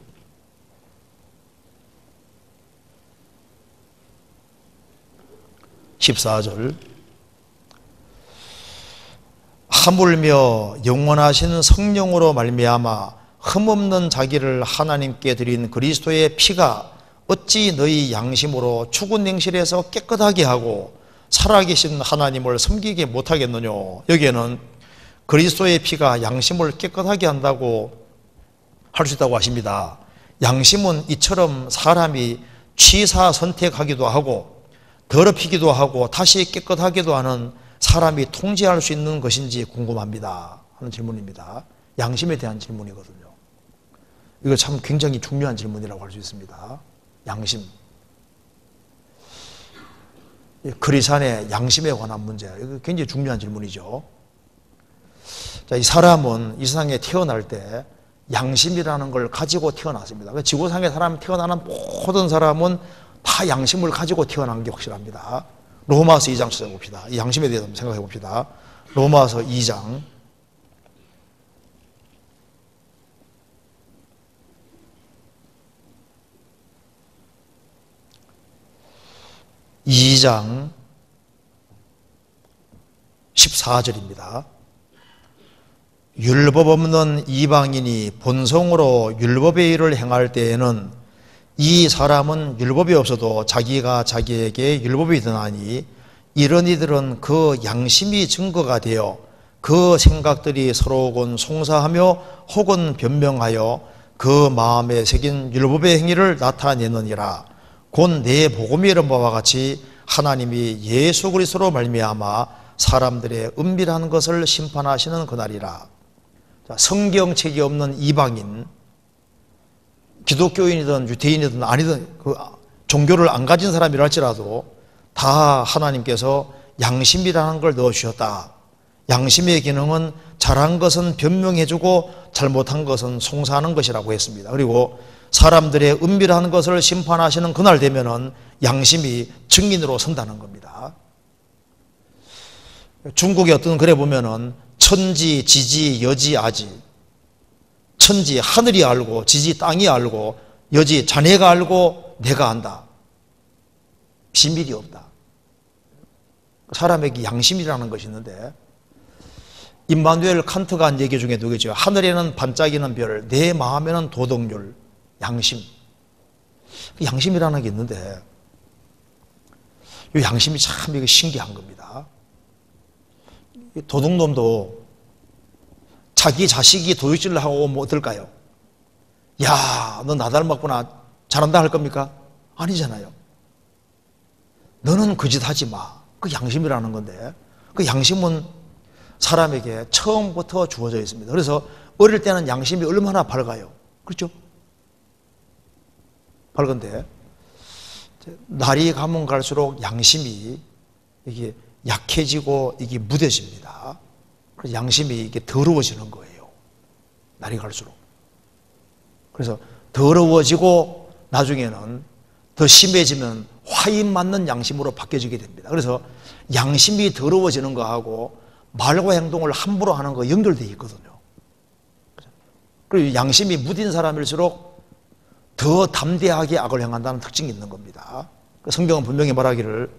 [SPEAKER 1] 하물며 영원하신 성령으로 말미암아 흠없는 자기를 하나님께 드린 그리스도의 피가 어찌 너희 양심으로 죽은 행실에서 깨끗하게 하고 살아계신 하나님을 섬기게 못하겠느냐. 여기에는 그리스도의 피가 양심을 깨끗하게 한다고 할 수 있다고 하십니다. 양심은 이처럼 사람이 취사 선택하기도 하고 더럽히기도 하고 다시 깨끗하기도 하는 사람이 통제할 수 있는 것인지 궁금합니다 하는 질문입니다. 양심에 대한 질문이거든요. 이거 참 굉장히 중요한 질문이라고 할 수 있습니다. 양심. 크리스찬의 양심에 관한 문제, 이거 굉장히 중요한 질문이죠. 자, 이 사람은 이 세상에 태어날 때 양심이라는 걸 가지고 태어났습니다. 지구상에 사람 태어나는 모든 사람은 다 양심을 가지고 태어난 게 확실합니다. 로마서 2장 찾아봅시다. 이 양심에 대해서 한번 생각해 봅시다. 로마서 2장 14절입니다. 율법 없는 이방인이 본성으로 율법의 일을 행할 때에는 이 사람은 율법이 없어도 자기가 자기에게 율법이 드나니 이런 이들은 그 양심이 증거가 되어 그 생각들이 서로군 송사하며 혹은 변명하여 그 마음에 새긴 율법의 행위를 나타내느니라. 곧 내 복음이 이른 바와 같이 하나님이 예수 그리스도로 말미암아 사람들의 은밀한 것을 심판하시는 그날이라. 성경책이 없는 이방인, 기독교인이든 유대인이든 아니든 그 종교를 안 가진 사람이라 할지라도 다 하나님께서 양심이라는 걸 넣어주셨다. 양심의 기능은 잘한 것은 변명해주고 잘못한 것은 송사하는 것이라고 했습니다. 그리고 사람들의 은밀한 것을 심판하시는 그날 되면은 양심이 증인으로 선다는 겁니다. 중국의 어떤 글에 보면은 천지, 지지, 여지, 아지. 천지, 하늘이 알고, 지지, 땅이 알고, 여지, 자네가 알고, 내가 안다. 비밀이 없다. 사람에게 양심이라는 것이 있는데, 임마누엘 칸트가 한 얘기 중에 누구죠? 하늘에는 반짝이는 별, 내 마음에는 도덕률, 양심. 양심이라는 게 있는데, 이 양심이 참 이거 신기한 겁니다. 도둑놈도 자기 자식이 도둑질을 하고 오면 어떨까요? 야, 너 나 닮았구나, 잘한다 할 겁니까? 아니잖아요. 너는 그 짓 하지 마. 그 양심이라는 건데, 그 양심은 사람에게 처음부터 주어져 있습니다. 그래서 어릴 때는 양심이 얼마나 밝아요. 그렇죠? 밝은데 날이 가면 갈수록 양심이 이게 약해지고 이게 무뎌집니다. 그래서 양심이 이게 더러워지는 거예요. 날이 갈수록. 그래서 더러워지고 나중에는 더 심해지면 화인 맞는 양심으로 바뀌어지게 됩니다. 그래서 양심이 더러워지는 거하고 말과 행동을 함부로 하는 거 연결되어 있거든요. 그리고 양심이 무딘 사람일수록 더 담대하게 악을 행한다는 특징이 있는 겁니다. 성경은 분명히 말하기를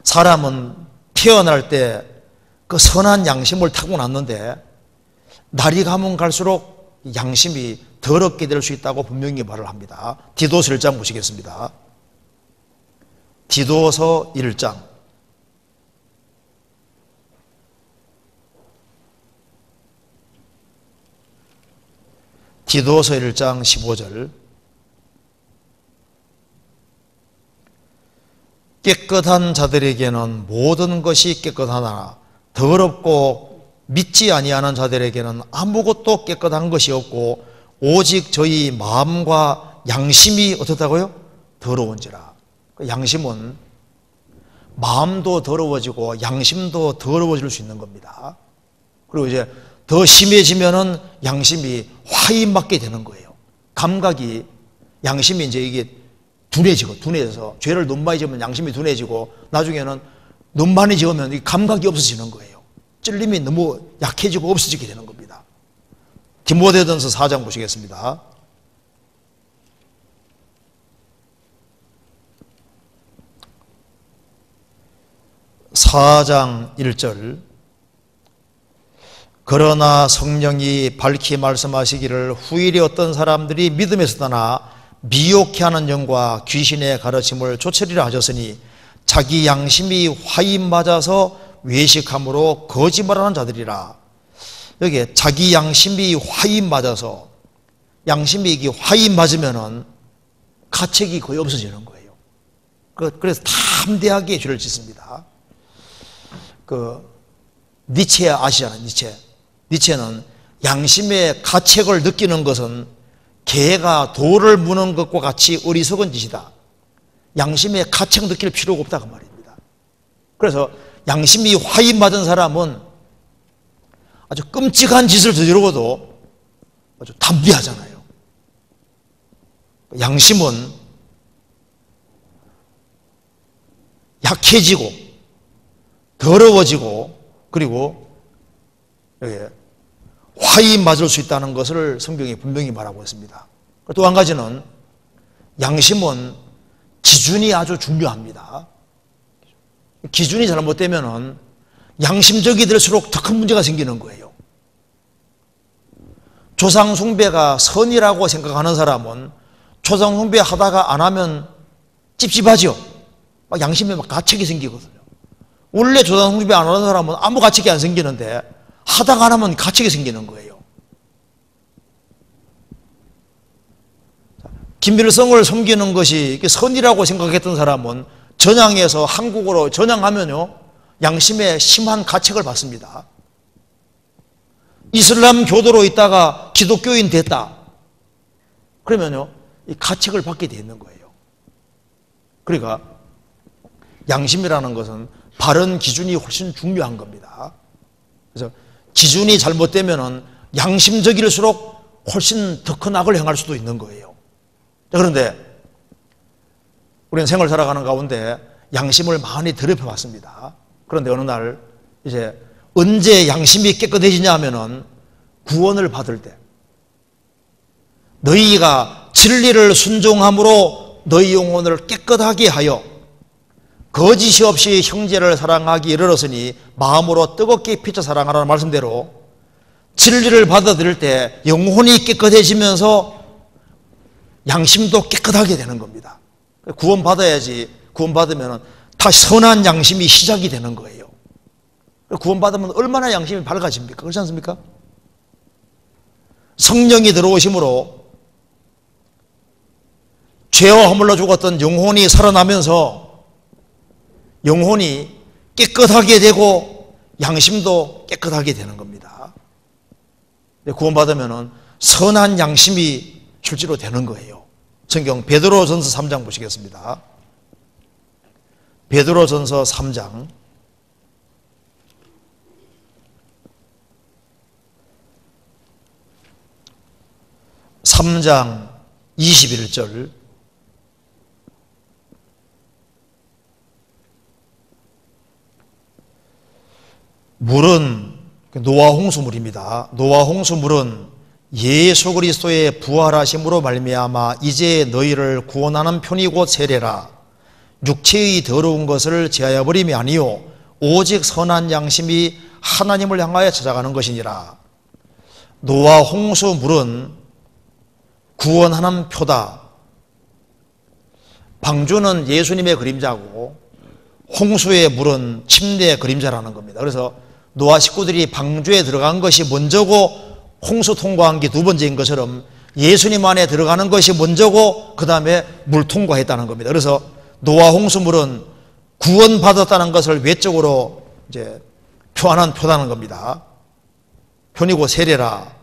[SPEAKER 1] 사람은 태어날 때 그 선한 양심을 타고났는데 날이 가면 갈수록 양심이 더럽게 될 수 있다고 분명히 말을 합니다. 디도서 1장 보시겠습니다. 디도서 1장 디도서 1장 15절 깨끗한 자들에게는 모든 것이 깨끗하나 더럽고 믿지 아니하는 자들에게는 아무것도 깨끗한 것이 없고 오직 저희 마음과 양심이 어떻다고요? 더러운지라. 양심은 마음도 더러워지고 양심도 더러워질 수 있는 겁니다. 그리고 이제 더 심해지면은 양심이 화인맞게 되는 거예요. 감각이, 양심이 이제 이게 둔해져서 죄를 너무 많이 지으면 양심이 둔해지고 나중에는 너무 많이 지으면 이 감각이 없어지는 거예요. 찔림이 너무 약해지고 없어지게 되는 겁니다. 디모데전서 4장 보시겠습니다. (4장 1절) 그러나 성령이 밝히 말씀하시기를 후일에 어떤 사람들이 믿음에서 떠나 미혹해 하는 영과 귀신의 가르침을 좇으리라 하셨으니 자기 양심이 화인 맞아서 외식함으로 거짓말하는 자들이라. 여기 자기 양심이 화인 맞아서 양심이 이게 화이 맞으면은 가책이 거의 없어지는 거예요. 그래서 담대하게 죄를 짓습니다. 니체 아시잖아요, 니체. 니체는 양심의 가책을 느끼는 것은 개가 돌을 무는 것과 같이 어리석은 짓이다. 양심의 가책 느낄 필요가 없다 그 말입니다. 그래서 양심이 화이 맞은 사람은 아주 끔찍한 짓을 저지르고도 아주 담대하잖아요. 양심은 약해지고 더러워지고 그리고 화이 맞을 수 있다는 것을 성경이 분명히 말하고 있습니다. 또 한 가지는 양심은 기준이 아주 중요합니다. 기준이 잘못되면 양심적이 될수록 더 큰 문제가 생기는 거예요. 조상 숭배가 선이라고 생각하는 사람은 조상 숭배 하다가 안 하면 찝찝하죠. 막 양심에 막 가책이 생기거든요. 원래 조상 숭배 안 하는 사람은 아무 가책이 안 생기는데 하다가 안 하면 가책이 생기는 거예요. 김일성을 섬기는 것이 선이라고 생각했던 사람은 전향해서 한국으로 전향하면요 양심에 심한 가책을 받습니다. 이슬람 교도로 있다가 기독교인 됐다. 그러면요 이 가책을 받게 돼 있는 거예요. 그러니까 양심이라는 것은 바른 기준이 훨씬 중요한 겁니다. 그래서 기준이 잘못되면은 양심적일수록 훨씬 더 큰 악을 행할 수도 있는 거예요. 그런데 우리는 생을 살아가는 가운데 양심을 많이 더럽혀 왔습니다. 그런데 어느 날 이제 언제 양심이 깨끗해지냐 하면은 구원을 받을 때 너희가 진리를 순종함으로 너희 영혼을 깨끗하게 하여 거짓이 없이 형제를 사랑하기 이르렀으니 마음으로 뜨겁게 피쳐 사랑하라는 말씀대로 진리를 받아들일 때 영혼이 깨끗해지면서 양심도 깨끗하게 되는 겁니다. 구원받아야지. 구원받으면 다시 선한 양심이 시작이 되는 거예요. 구원받으면 얼마나 양심이 밝아집니까? 그렇지 않습니까? 성령이 들어오심으로 죄와 허물로 죽었던 영혼이 살아나면서 영혼이 깨끗하게 되고 양심도 깨끗하게 되는 겁니다. 구원받으면 선한 양심이 실제로 되는 거예요. 성경 베드로전서 3장 보시겠습니다. 베드로전서 3장 3장 21절 물은 노아 홍수물입니다. 노아 홍수물은 예수 그리스도의 부활하심으로 말미암아 이제 너희를 구원하는 편이 곧 세례라. 육체의 더러운 것을 제하여 버림이 아니요 오직 선한 양심이 하나님을 향하여 찾아가는 것이니라. 노아 홍수물은 구원하는 표다. 방주는 예수님의 그림자고 홍수의 물은 침례의 그림자라는 겁니다. 그래서 노아 식구들이 방주에 들어간 것이 먼저고 홍수 통과한 게 두 번째인 것처럼 예수님 안에 들어가는 것이 먼저고 그 다음에 물 통과했다는 겁니다. 그래서 노아 홍수물은 구원받았다는 것을 외적으로 이제 표하는 표다는 겁니다. 편이고 세례라.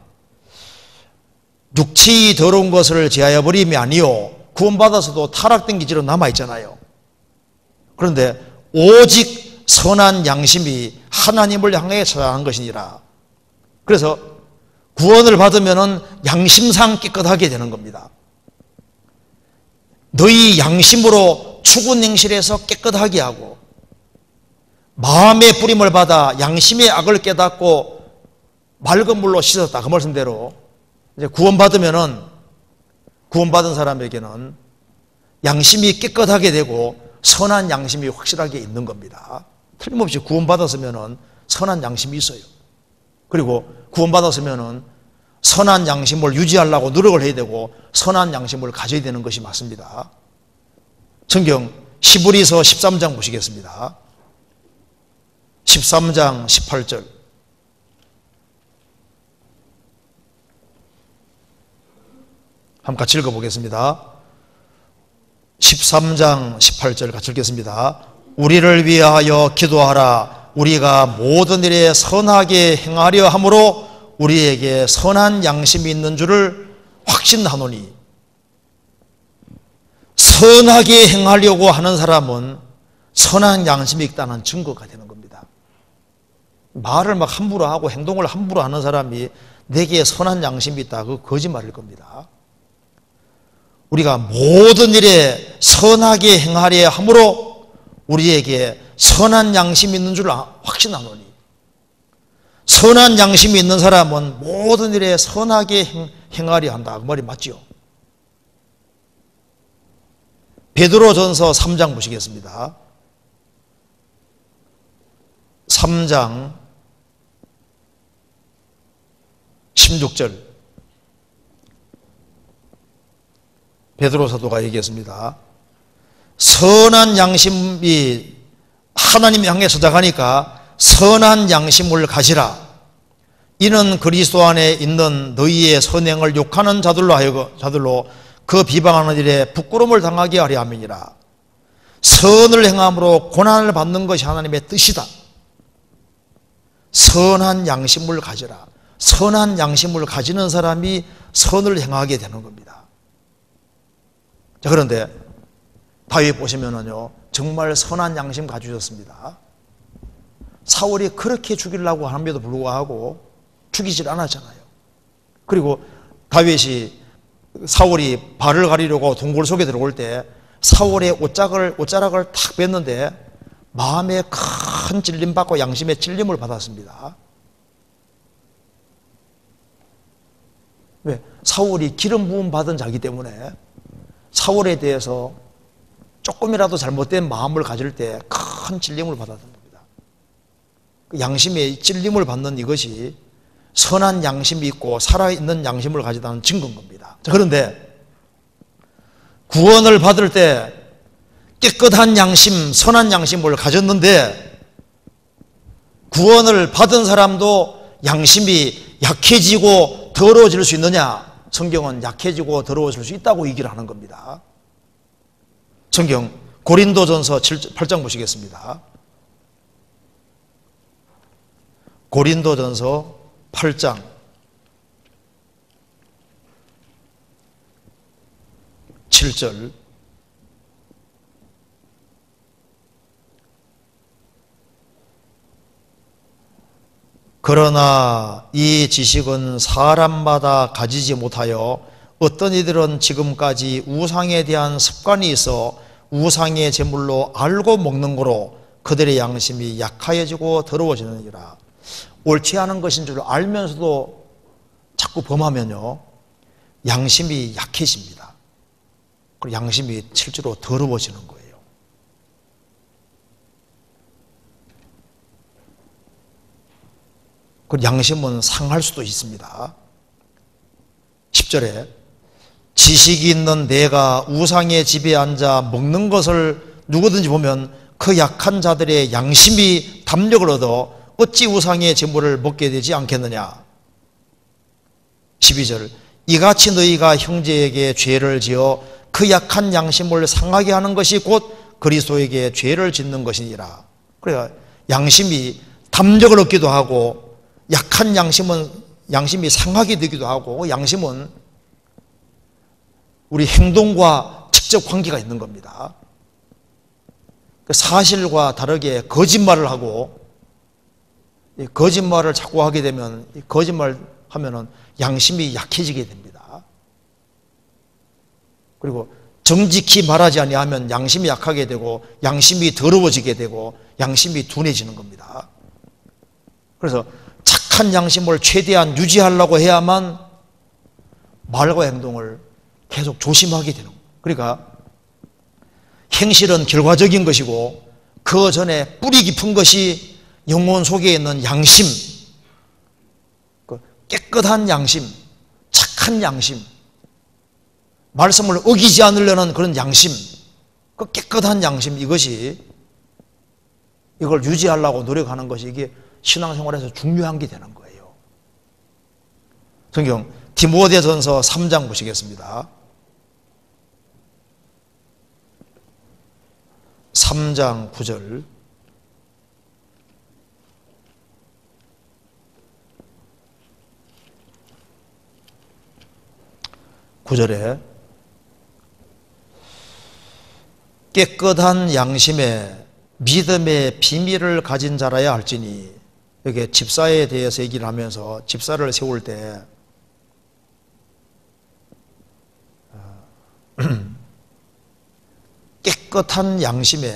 [SPEAKER 1] 육체의 더러운 것을 제하여 버림이 아니요 구원받아서도 타락된 기질은 남아있잖아요. 그런데 오직 선한 양심이 하나님을 향해 찾아가는 것이니라. 그래서 구원을 받으면 양심상 깨끗하게 되는 겁니다. 너희 양심으로 죽은 행실에서 깨끗하게 하고 마음의 뿌림을 받아 양심의 악을 깨닫고 맑은 물로 씻었다. 그 말씀대로 이제 구원받으면은 구원받은 사람에게는 양심이 깨끗하게 되고 선한 양심이 확실하게 있는 겁니다. 틀림없이 구원받았으면은 선한 양심이 있어요. 그리고 구원받았으면은 선한 양심을 유지하려고 노력을 해야 되고 선한 양심을 가져야 되는 것이 맞습니다. 성경 히브리서 13장 보시겠습니다. 13장 18절 한번 같이 읽어보겠습니다. 13장 18절 같이 읽겠습니다. 우리를 위하여 기도하라. 우리가 모든 일에 선하게 행하려 함으로 우리에게 선한 양심이 있는 줄을 확신하노니. 선하게 행하려고 하는 사람은 선한 양심이 있다는 증거가 되는 겁니다. 말을 막 함부로 하고 행동을 함부로 하는 사람이 내게 선한 양심이 있다, 그거 거짓말일 겁니다. 우리가 모든 일에 선하게 행하려 함으로 우리에게 선한 양심이 있는 줄 확신하노니. 선한 양심이 있는 사람은 모든 일에 선하게 행하려 한다, 그 말이 맞죠? 베드로전서 3장 보시겠습니다. 3장 16절 베드로 사도가 얘기했습니다. 선한 양심이 하나님 향해 서작하니까 선한 양심을 가지라. 이는 그리스도 안에 있는 너희의 선행을 욕하는 자들로 그 비방하는 일에 부끄러움을 당하게 하려 함이니라. 선을 행함으로 고난을 받는 것이 하나님의 뜻이다. 선한 양심을 가지라. 선한 양심을 가지는 사람이 선을 행하게 되는 겁니다. 자, 그런데 다윗 보시면은요, 정말 선한 양심 가지셨습니다. 사울이 그렇게 죽이려고 함에도 불구하고 죽이질 않았잖아요. 그리고 다윗이 사울이 발을 가리려고 동굴 속에 들어올 때 사울의 옷자락을 탁 뺐는데 마음에 큰 찔림 받고 양심의 찔림을 받았습니다. 왜? 사울이 기름 부음 받은 자이기 때문에 사울에 대해서 조금이라도 잘못된 마음을 가질 때 큰 찔림을 받았던 겁니다. 양심의 찔림을 받는 이것이 선한 양심이 있고 살아있는 양심을 가지다는 증거인 겁니다. 자, 그런데 구원을 받을 때 깨끗한 양심, 선한 양심을 가졌는데 구원을 받은 사람도 양심이 약해지고 더러워질 수 있느냐? 성경은 약해지고 더러워질 수 있다고 얘기를 하는 겁니다. 성경 고린도전서 8장 보시겠습니다. 고린도전서 8장 7절 그러나 이 지식은 사람마다 가지지 못하여 어떤 이들은 지금까지 우상에 대한 습관이 있어 우상의 제물로 알고 먹는 거로 그들의 양심이 약하여지고 더러워지느니라. 옳지 않은 것인 줄 알면서도 자꾸 범하면요, 양심이 약해집니다. 그리고 양심이 실제로 더러워지는 거예요. 그 양심은 상할 수도 있습니다. 10절에 지식이 있는 내가 우상의 집에 앉아 먹는 것을 누구든지 보면 그 약한 자들의 양심이 담력을 얻어 어찌 우상의 제물을 먹게 되지 않겠느냐. 12절 이같이 너희가 형제에게 죄를 지어 그 약한 양심을 상하게 하는 것이 곧 그리스도에게 죄를 짓는 것이니라. 그러니까 양심이 담력을 얻기도 하고 약한 양심이 상하게 되기도 하고 양심은 우리 행동과 직접 관계가 있는 겁니다. 사실과 다르게 거짓말을 하고 거짓말을 자꾸 하게 되면 거짓말 하면은 양심이 약해지게 됩니다. 그리고 정직히 말하지 아니하면 양심이 약하게 되고 양심이 더러워지게 되고 양심이 둔해지는 겁니다. 그래서 착한 양심을 최대한 유지하려고 해야만 말과 행동을 계속 조심하게 되는 거예요. 그러니까 행실은 결과적인 것이고 그 전에 뿌리 깊은 것이 영혼 속에 있는 양심, 깨끗한 양심, 착한 양심, 말씀을 어기지 않으려는 그런 양심, 그 깨끗한 양심, 이것이 이걸 유지하려고 노력하는 것이 이게 신앙생활에서 중요한 게 되는 거예요. 성경 디모데전서 3장 보시겠습니다. 3장 9절. 구절에 깨끗한 양심에 믿음의 비밀을 가진 자라야 할지니, 여기 집사에 대해서 얘기를 하면서 집사를 세울 때 깨끗한 양심에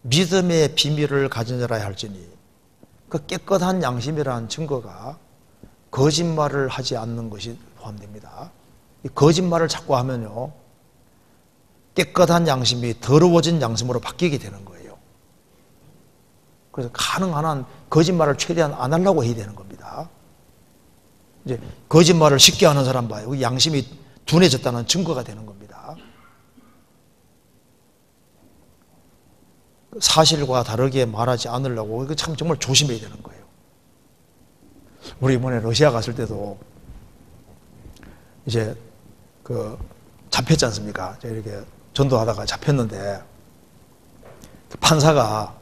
[SPEAKER 1] 믿음의 비밀을 가진 자라야 할지니, 그 깨끗한 양심이라는 증거가 거짓말을 하지 않는 것이 포함됩니다. 이 거짓말을 자꾸 하면요, 깨끗한 양심이 더러워진 양심으로 바뀌게 되는 거예요. 그래서 가능한 한 거짓말을 최대한 안 하려고 해야 되는 겁니다. 이제 거짓말을 쉽게 하는 사람 봐요. 양심이 둔해졌다는 증거가 되는 겁니다. 사실과 다르게 말하지 않으려고, 이거 참 정말 조심해야 되는 거예요. 우리 이번에 러시아 갔을 때도 이제 잡혔지 않습니까? 이렇게 전도하다가 잡혔는데, 판사가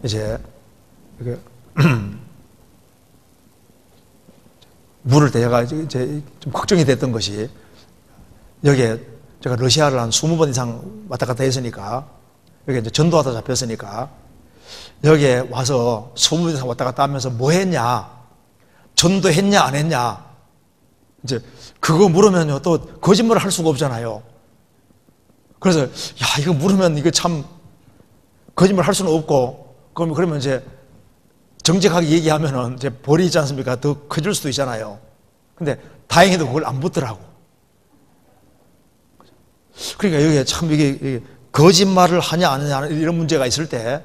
[SPEAKER 1] 이제 이렇게 물을 대가 이제 좀 걱정이 됐던 것이, 여기에 제가 러시아를 한 20번 이상 왔다 갔다 했으니까, 여기 이제 전도하다 잡혔으니까, 여기에 와서 20번 이상 왔다 갔다 하면서 뭐 했냐? 전도했냐, 안 했냐? 이제 그거 물으면요, 또 거짓말을 할 수가 없잖아요. 그래서, 이거 물으면 이거 참 거짓말 할 수는 없고, 그러면 이제 정직하게 얘기하면은 이제 벌이 있지 않습니까? 더 커질 수도 있잖아요. 근데 다행히도 그걸 안 묻더라고. 그러니까 여기에 참 이게 거짓말을 하냐, 안 하냐, 이런 문제가 있을 때,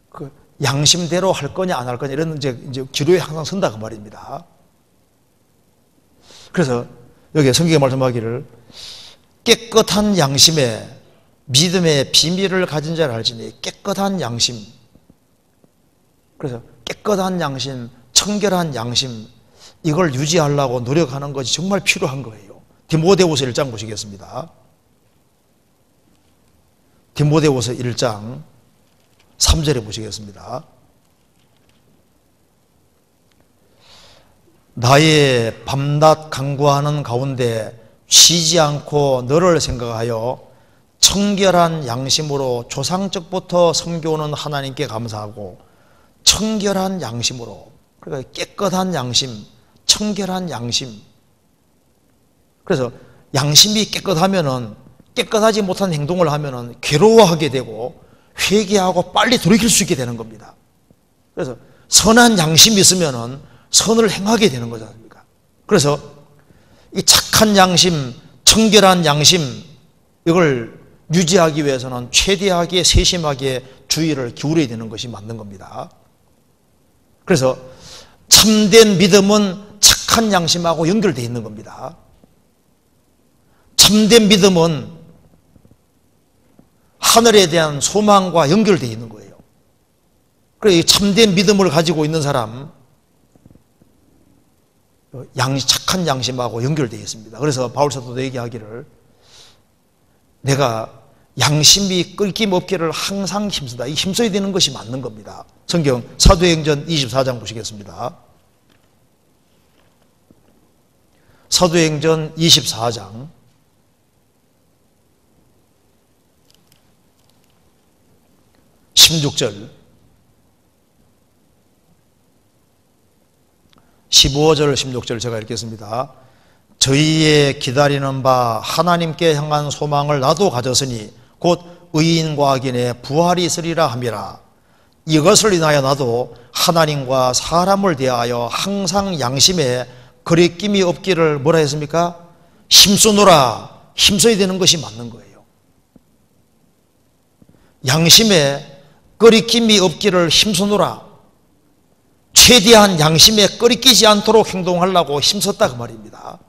[SPEAKER 1] 그 양심대로 할 거냐, 안 할 거냐, 이런 이제 기로에 항상 선다, 그 말입니다. 그래서 여기 성경에 말씀하기를 깨끗한 양심에 믿음의 비밀을 가진 자를 알지니, 깨끗한 양심. 그래서 깨끗한 양심, 청결한 양심, 이걸 유지하려고 노력하는 것이 정말 필요한 거예요. 디모데후서 1장 보시겠습니다. 디모데후서 1장 3절에 보시겠습니다. 나의 밤낮 간구하는 가운데 쉬지 않고 너를 생각하여 청결한 양심으로 조상적부터 섬겨오는 하나님께 감사하고, 청결한 양심으로, 그러니까 깨끗한 양심, 청결한 양심. 그래서 양심이 깨끗하면은, 깨끗하지 못한 행동을 하면은 괴로워하게 되고 회개하고 빨리 돌이킬 수 있게 되는 겁니다. 그래서 선한 양심이 있으면은 선을 행하게 되는 거지 않습니까? 그래서 이 착한 양심, 청결한 양심, 이걸 유지하기 위해서는 최대하게 세심하게 주의를 기울여야 되는 것이 맞는 겁니다. 그래서 참된 믿음은 착한 양심하고 연결되어 있는 겁니다. 참된 믿음은 하늘에 대한 소망과 연결되어 있는 거예요. 그래서 이 참된 믿음을 가지고 있는 사람, 착한 양심하고 연결되어 있습니다. 그래서 바울사도도 얘기하기를, 내가 양심이 끊김없기를 항상 힘쓰다. 이 힘써야 되는 것이 맞는 겁니다. 성경 사도행전 24장 보시겠습니다. 사도행전 24장 16절 15절 16절 제가 읽겠습니다. 저희의 기다리는 바 하나님께 향한 소망을 나도 가졌으니 곧 의인과 악인의 부활이 있으리라 함이라. 이것을 인하여 나도 하나님과 사람을 대하여 항상 양심에 거리낌이 없기를 뭐라 했습니까? 힘쓰노라. 힘써야 되는 것이 맞는 거예요. 양심에 거리낌이 없기를 힘쓰노라. 최대한 양심에 거리끼지 않도록 행동하려고 힘썼다, 그 말입니다.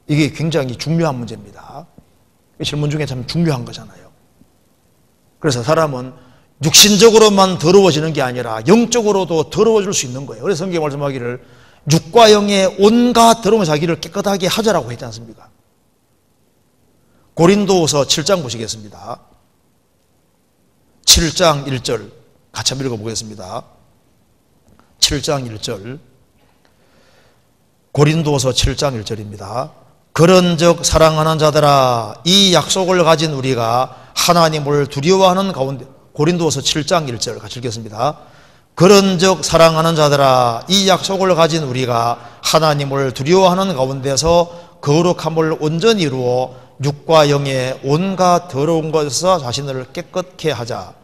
[SPEAKER 1] 이게 굉장히 중요한 문제입니다. 이 질문 중에 참 중요한 거잖아요. 그래서 사람은 육신적으로만 더러워지는 게 아니라 영적으로도 더러워질 수 있는 거예요. 그래서 성경에 말씀하기를 육과 영의 온갖 더러운 자기를 깨끗하게 하자라고 했지 않습니까? 고린도후서 7장 보시겠습니다. 7장 1절 같이 한번 읽어보겠습니다. 7장 1절 고린도후서 7장 1절입니다. 그런즉 사랑하는 자들아 이 약속을 가진 우리가 하나님을 두려워하는 가운데, 고린도후서 7장 1절 같이 읽겠습니다. 그런즉 사랑하는 자들아 이 약속을 가진 우리가 하나님을 두려워하는 가운데서 거룩함을 온전히 이루어 육과 영의 온갖 더러운 것에서 자신을 깨끗게 하자.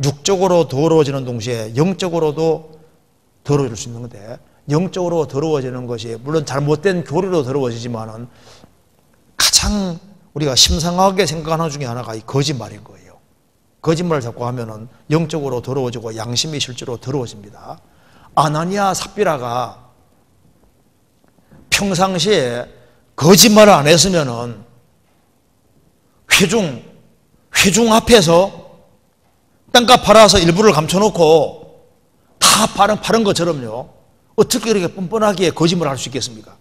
[SPEAKER 1] 육적으로 더러워지는 동시에 영적으로도 더러워질 수 있는 건데, 영적으로 더러워지는 것이 물론 잘못된 교리로 더러워지지만은 가장 우리가 심상하게 생각하는 것 중에 하나가 이 거짓말인 거예요. 거짓말을 자꾸 하면은 영적으로 더러워지고 양심이 실제로 더러워집니다. 아나니아 삽비라가 평상시에 거짓말을 안 했으면은 회중 앞에서 땅값 팔아서 일부를 감춰놓고 다 파는 것처럼요. 어떻게 그렇게 뻔뻔하게 거짓말을 할 수 있겠습니까?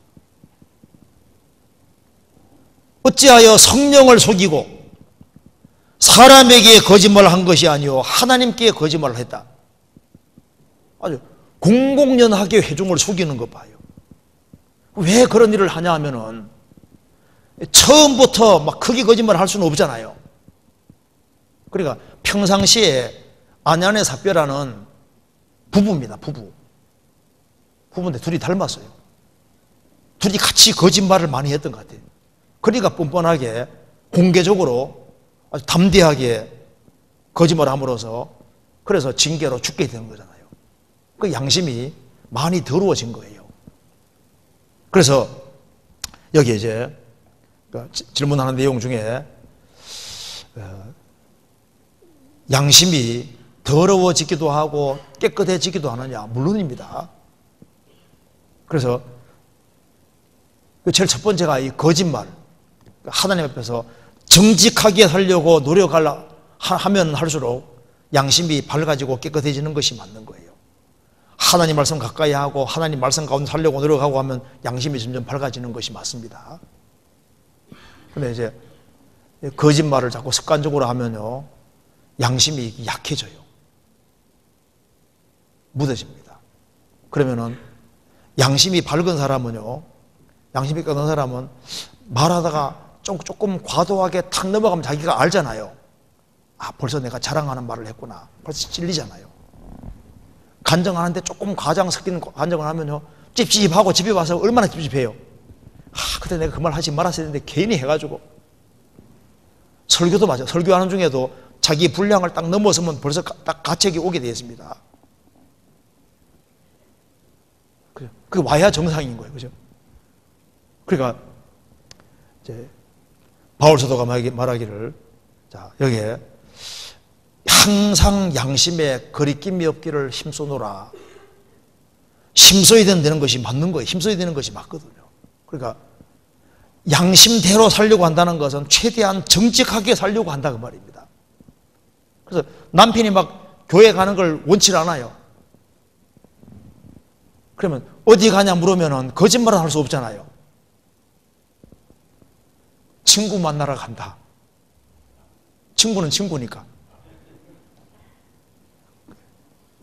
[SPEAKER 1] 어찌하여 성령을 속이고 사람에게 거짓말을 한 것이 아니요 하나님께 거짓말을 했다. 아주 공공연하게 회중을 속이는 것 봐요. 왜 그런 일을 하냐 하면은 처음부터 막 크게 거짓말을 할 수는 없잖아요. 그러니까 평상시에 아냐네 삽비라는 부부입니다. 부부인데 둘이 닮았어요. 둘이 같이 거짓말을 많이 했던 것 같아요. 그러니까 뻔뻔하게 공개적으로 아주 담대하게 거짓말을 함으로써 그래서 징계로 죽게 되는 거잖아요. 그 양심이 많이 더러워진 거예요. 그래서 여기 이제 질문하는 내용 중에 양심이 더러워지기도 하고 깨끗해지기도 하느냐? 물론입니다. 그래서 제일 첫 번째가 이 거짓말. 하나님 앞에서 정직하게 살려고 노력하면 할수록 양심이 밝아지고 깨끗해지는 것이 맞는 거예요. 하나님 말씀 가까이 하고 하나님 말씀 가운데 살려고 노력하고 하면 양심이 점점 밝아지는 것이 맞습니다. 근데 이제 거짓말을 자꾸 습관적으로 하면요, 양심이 약해져요. 무뎌집니다. 그러면은 양심이 밝은 사람은요, 양심이 깨끗한 사람은 말하다가 조금 과도하게 탁 넘어가면 자기가 알잖아요. 아, 벌써 내가 자랑하는 말을 했구나. 벌써 찔리잖아요. 간정하는데 조금 과장 섞이는 간정을 하면요, 찝찝하고 집에 와서 얼마나 찝찝해요. 아, 그때 내가 그 말 하지 말았어야 했는데 괜히 해가지고. 설교도 맞아요. 설교하는 중에도 자기 분량을 딱 넘어서면 벌써 딱 가책이 오게 되어 있습니다. 그게 와야 정상인 거예요. 그죠? 그러니까, 이제, 바울 사도가 말하기를, 자, 여기에, 항상 양심에 거리낌이 없기를 힘써노라. 힘써야 되는 것이 맞는 거예요. 힘써야 되는 것이 맞거든요. 그러니까, 양심대로 살려고 한다는 것은 최대한 정직하게 살려고 한다, 그 말입니다. 그래서 남편이 막 교회 가는 걸 원치 않아요. 그러면 어디 가냐 물으면 거짓말을 할 수 없잖아요. 친구 만나러 간다. 친구는 친구니까.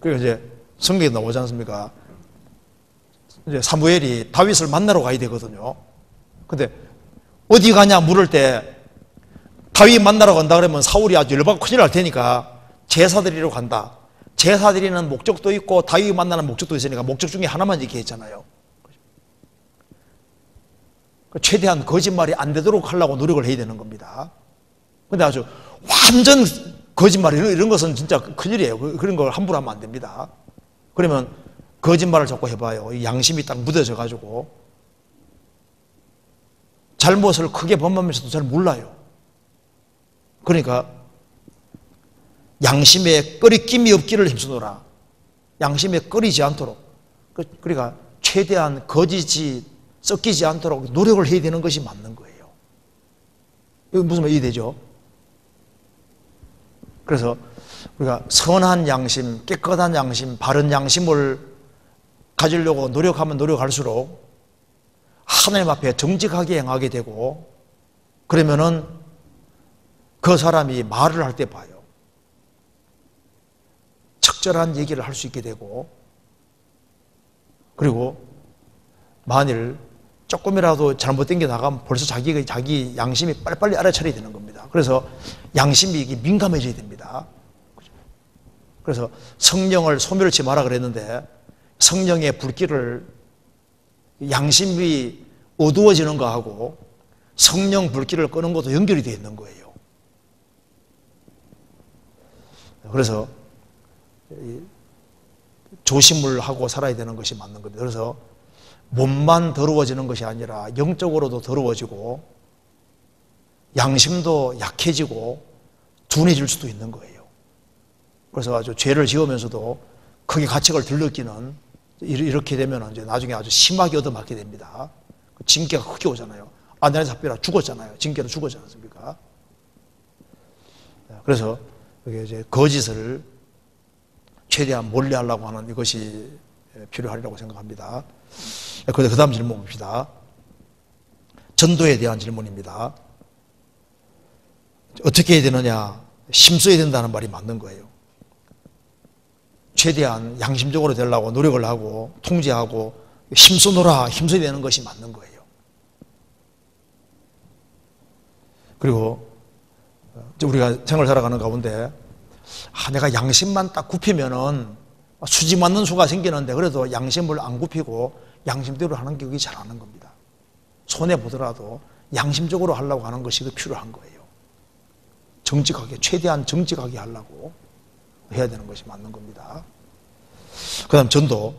[SPEAKER 1] 그러니까 이제 성경에 나오지 않습니까? 이제 사무엘이 다윗을 만나러 가야 되거든요. 근데 어디 가냐 물을 때 다윗 만나러 간다 그러면 사울이 아주 열받고 큰일 날 테니까 제사 드리러 간다. 제사 드리는 목적도 있고 다윗 만나는 목적도 있으니까 목적 중에 하나만 얘기했잖아요. 최대한 거짓말이 안 되도록 하려고 노력을 해야 되는 겁니다. 근데 아주 완전 거짓말 이런 것은 진짜 큰일이에요. 그런 걸 함부로 하면 안 됩니다. 그러면 거짓말을 자꾸 해봐요. 양심이 딱 묻어져 가지고 잘못을 크게 범하면서도 잘 몰라요. 그러니까 양심에 꺼리낌이 없기를 힘쓰노라. 양심에 꺼리지 않도록, 그러니까 최대한 거짓이 섞이지 않도록 노력을 해야 되는 것이 맞는 거예요. 이거 무슨 말 이해되죠? 그래서 우리가 선한 양심, 깨끗한 양심, 바른 양심을 가지려고 노력하면 노력할수록 하나님 앞에 정직하게 행하게 되고 그러면은 그 사람이 말을 할 때 봐요. 적절한 얘기를 할 수 있게 되고, 그리고 만일 조금이라도 잘못된 게 나가면 벌써 자기 양심이 빨리빨리 알아차려야 되는 겁니다. 그래서 양심이 이게 민감해져야 됩니다. 그래서 성령을 소멸치 마라 그랬는데, 성령의 불길을 양심이 어두워지는 거하고 성령 불길을 끄는 것도 연결이 되어 있는 거예요. 그래서 조심을 하고 살아야 되는 것이 맞는 겁니다. 그래서 몸만 더러워지는 것이 아니라 영적으로도 더러워지고 양심도 약해지고 둔해질 수도 있는 거예요. 그래서 아주 죄를 지으면서도 크게 가책을 덜 느끼는, 이렇게 되면 이제 나중에 아주 심하게 얻어맞게 됩니다. 징계가 크게 오잖아요. 아내는 삽비라 죽었잖아요. 징계로 죽었지 않습니까? 그래서 이제 거짓을 최대한 몰래 하려고 하는 이것이 필요하리라고 생각합니다. 그 다음 질문 봅시다. 전도에 대한 질문입니다. 어떻게 해야 되느냐? 힘써야 된다는 말이 맞는 거예요. 최대한 양심적으로 되려고 노력을 하고 통제하고 힘써노라, 힘써야 되는 것이 맞는 거예요. 그리고 우리가 생활 살아가는 가운데 내가 양심만 딱 굽히면은 수지 맞는 수가 생기는데, 그래도 양심을 안 굽히고 양심대로 하는 게 그게 잘하는 겁니다. 손해보더라도 양심적으로 하려고 하는 것이 필요한 거예요. 정직하게, 최대한 정직하게 하려고 해야 되는 것이 맞는 겁니다. 그 다음 전도.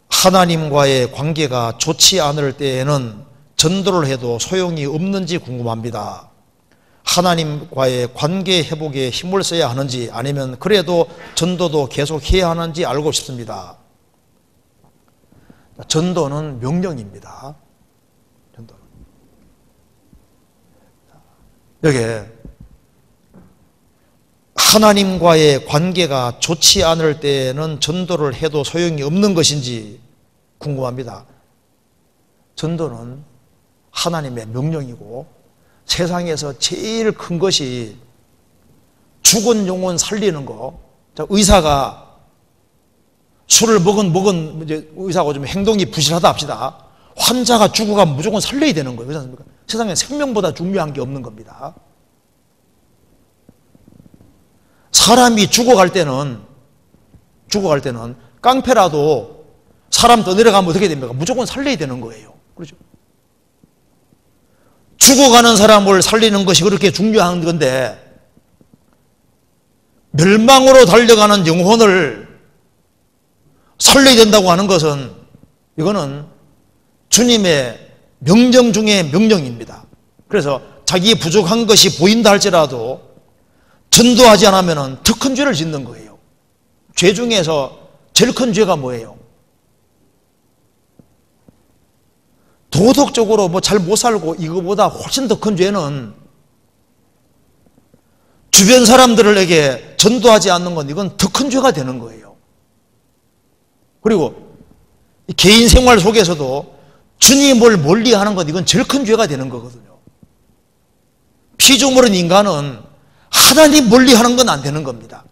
[SPEAKER 1] 하나님과의 관계가 좋지 않을 때에는 전도를 해도 소용이 없는지 궁금합니다. 하나님과의 관계 회복에 힘을 써야 하는지, 아니면 그래도 전도도 계속 해야 하는지 알고 싶습니다. 전도는 명령입니다. 전도는. 여기 하나님과의 관계가 좋지 않을 때에는 전도를 해도 소용이 없는 것인지 궁금합니다. 전도는 하나님의 명령이고, 세상에서 제일 큰 것이 죽은 영혼 살리는 거. 의사가 술을 먹은 이제 의사하고 좀 행동이 부실하다 합시다. 환자가 죽어가면 무조건 살려야 되는 거예요. 그렇지 않습니까? 세상에 생명보다 중요한 게 없는 겁니다. 사람이 죽어갈 때는 깡패라도 사람 더 내려가면 어떻게 됩니까? 무조건 살려야 되는 거예요. 그렇죠? 죽어가는 사람을 살리는 것이 그렇게 중요한 건데, 멸망으로 달려가는 영혼을 살려야 된다고 하는 것은, 이거는 주님의 명령 중에 명령입니다. 그래서 자기 부족한 것이 보인다 할지라도 전도하지 않으면 더 큰 죄를 짓는 거예요. 죄 중에서 제일 큰 죄가 뭐예요? 도덕적으로 잘 못 살고 이거보다 훨씬 더 큰 죄는 주변 사람들에게 전도하지 않는 건, 이건 더 큰 죄가 되는 거예요. 그리고 개인 생활 속에서도 주님을 멀리하는 것, 이건 제일 큰 죄가 되는 거거든요. 피조물인 인간은 하나님 멀리하는 건 안 되는 겁니다.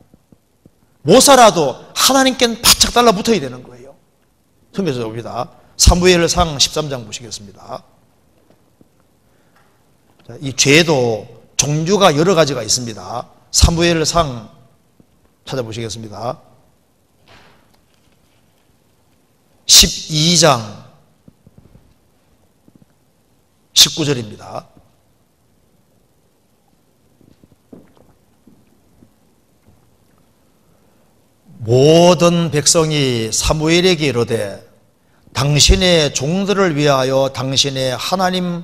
[SPEAKER 1] 못 살아도 하나님께 바짝 달라붙어야 되는 거예요. 성경에서 봅니다. 사무엘상 13장 보시겠습니다. 이 죄도 종류가 여러 가지가 있습니다. 사무엘상 찾아보시겠습니다. 12장 19절입니다. 모든 백성이 사무엘에게 이르되 당신의 종들을 위하여 당신의 하나님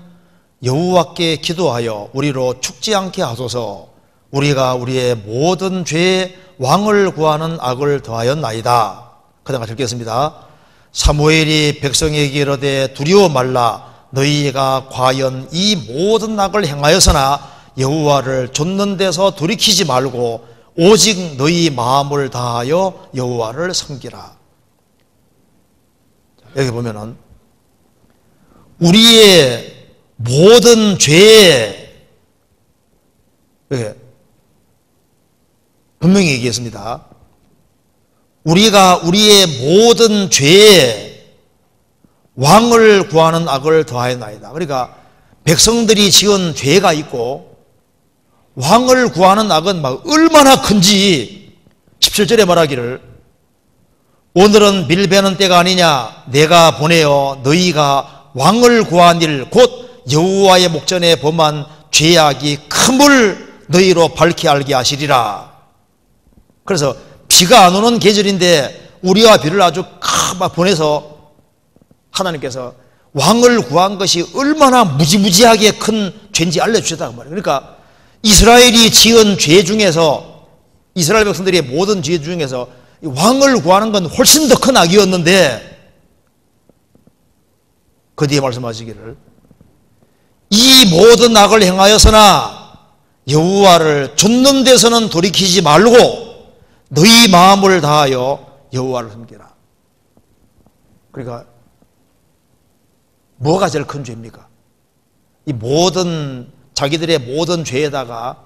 [SPEAKER 1] 여호와께 기도하여 우리로 죽지 않게 하소서. 우리가 우리의 모든 죄에 왕을 구하는 악을 더하였나이다. 그다음 같이 읽겠습니다. 사무엘이 백성에게 이르되 두려워 말라. 너희가 과연 이 모든 악을 행하였으나 여호와를 좇는 데서 돌이키지 말고 오직 너희 마음을 다하여 여호와를 섬기라. 여기 보면은 우리의 모든 죄에, 분명히 얘기했습니다. 우리가 우리의 모든 죄에 왕을 구하는 악을 더하였나이다. 그러니까 백성들이 지은 죄가 있고 왕을 구하는 악은 막 얼마나 큰지 17절에 말하기를 오늘은 밀베는 때가 아니냐 내가 보내어 너희가 왕을 구한 일 곧 여호와의 목전에 범한 죄악이 큼을 너희로 밝히 알게 하시리라. 그래서 비가 안 오는 계절인데 우리와 비를 아주 막 보내서 하나님께서 왕을 구한 것이 얼마나 무지무지하게 큰 죄인지 알려주셨다고 말이에요. 그러니까 이스라엘이 지은 죄 중에서 이스라엘 백성들의 모든 죄 중에서 왕을 구하는 건 훨씬 더 큰 악이었는데 그 뒤에 말씀하시기를 이 모든 악을 행하여서나 여호와를 좇는 데서는 돌이키지 말고 너희 마음을 다하여 여호와를 섬기라. 그러니까 뭐가 제일 큰 죄입니까? 이 모든 자기들의 모든 죄에다가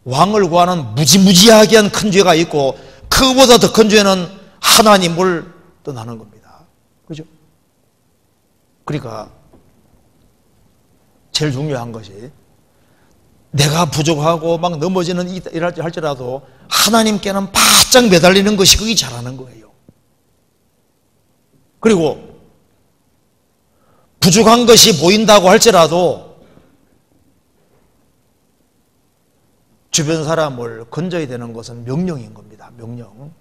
[SPEAKER 1] 왕을 구하는 무지무지하게 한 큰 죄가 있고 그보다 더 큰 죄는 하나님을 떠나는 겁니다. 그죠? 그러니까 제일 중요한 것이 내가 부족하고 막 넘어지는 일을 할지라도 하나님께는 바짝 매달리는 것이 그게 잘하는 거예요. 그리고 부족한 것이 보인다고 할지라도 주변 사람을 건져야 되는 것은 명령인 겁니다. 명령.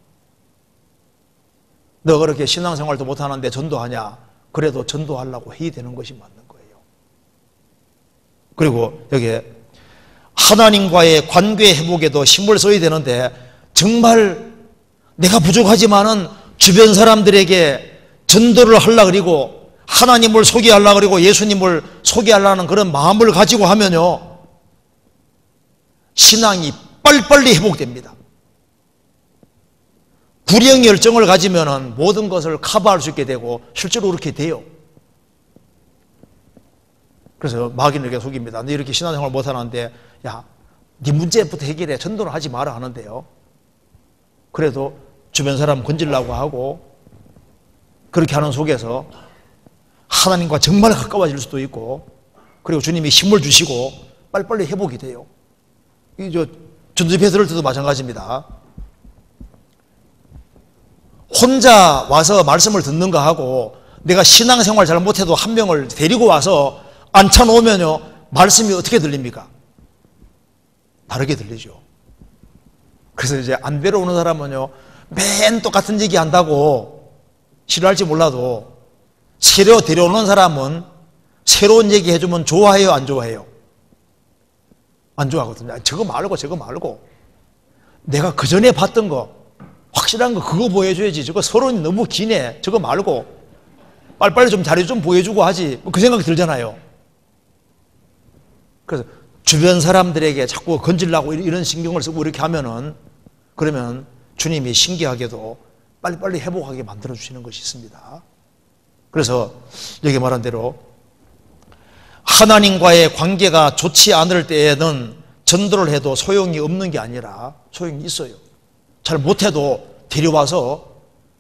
[SPEAKER 1] 너 그렇게 신앙생활도 못하는데 전도하냐? 그래도 전도하려고 해야 되는 것이 맞는 거예요. 그리고 여기에 하나님과의 관계 회복에도 힘을 써야 되는데 정말 내가 부족하지만은 주변 사람들에게 전도를 하려고 그리고 하나님을 소개하려고 그리고 예수님을 소개하려는 그런 마음을 가지고 하면요 신앙이 빨리빨리 회복됩니다. 구령 열정을 가지면은 모든 것을 커버할 수 있게 되고 실제로 그렇게 돼요. 그래서 마귀는 이렇게 속입니다. 너 이렇게 신앙생활 못하는데 야, 네 문제부터 해결해. 전도를 하지 마라 하는데요. 그래도 주변 사람 건지려고 하고 그렇게 하는 속에서 하나님과 정말 가까워질 수도 있고 그리고 주님이 힘을 주시고 빨리빨리 회복이 돼요. 이 전도지 베드로일 때도 마찬가지입니다. 혼자 와서 말씀을 듣는 거 하고 내가 신앙생활 잘 못해도 한 명을 데리고 와서 앉혀놓으면요 말씀이 어떻게 들립니까? 다르게 들리죠. 그래서 이제 안 데려오는 사람은요 맨 똑같은 얘기 한다고 싫어할지 몰라도 새로 데려오는 사람은 새로운 얘기 해주면 좋아해요 안 좋아해요? 안 좋아하거든요. 저거 말고 내가 그 전에 봤던 거 확실한 거 그거 보여줘야지. 저거 서론이 너무 기네. 저거 말고 빨리빨리 좀 자료 좀 보여주고 하지. 그 생각이 들잖아요. 그래서 주변 사람들에게 자꾸 건질라고 이런 신경을 쓰고 이렇게 하면은 그러면 주님이 신기하게도 빨리빨리 회복하게 만들어 주시는 것이 있습니다. 그래서 여기 말한 대로 하나님과의 관계가 좋지 않을 때에는 전도를 해도 소용이 없는 게 아니라 소용이 있어요. 잘 못해도 데려와서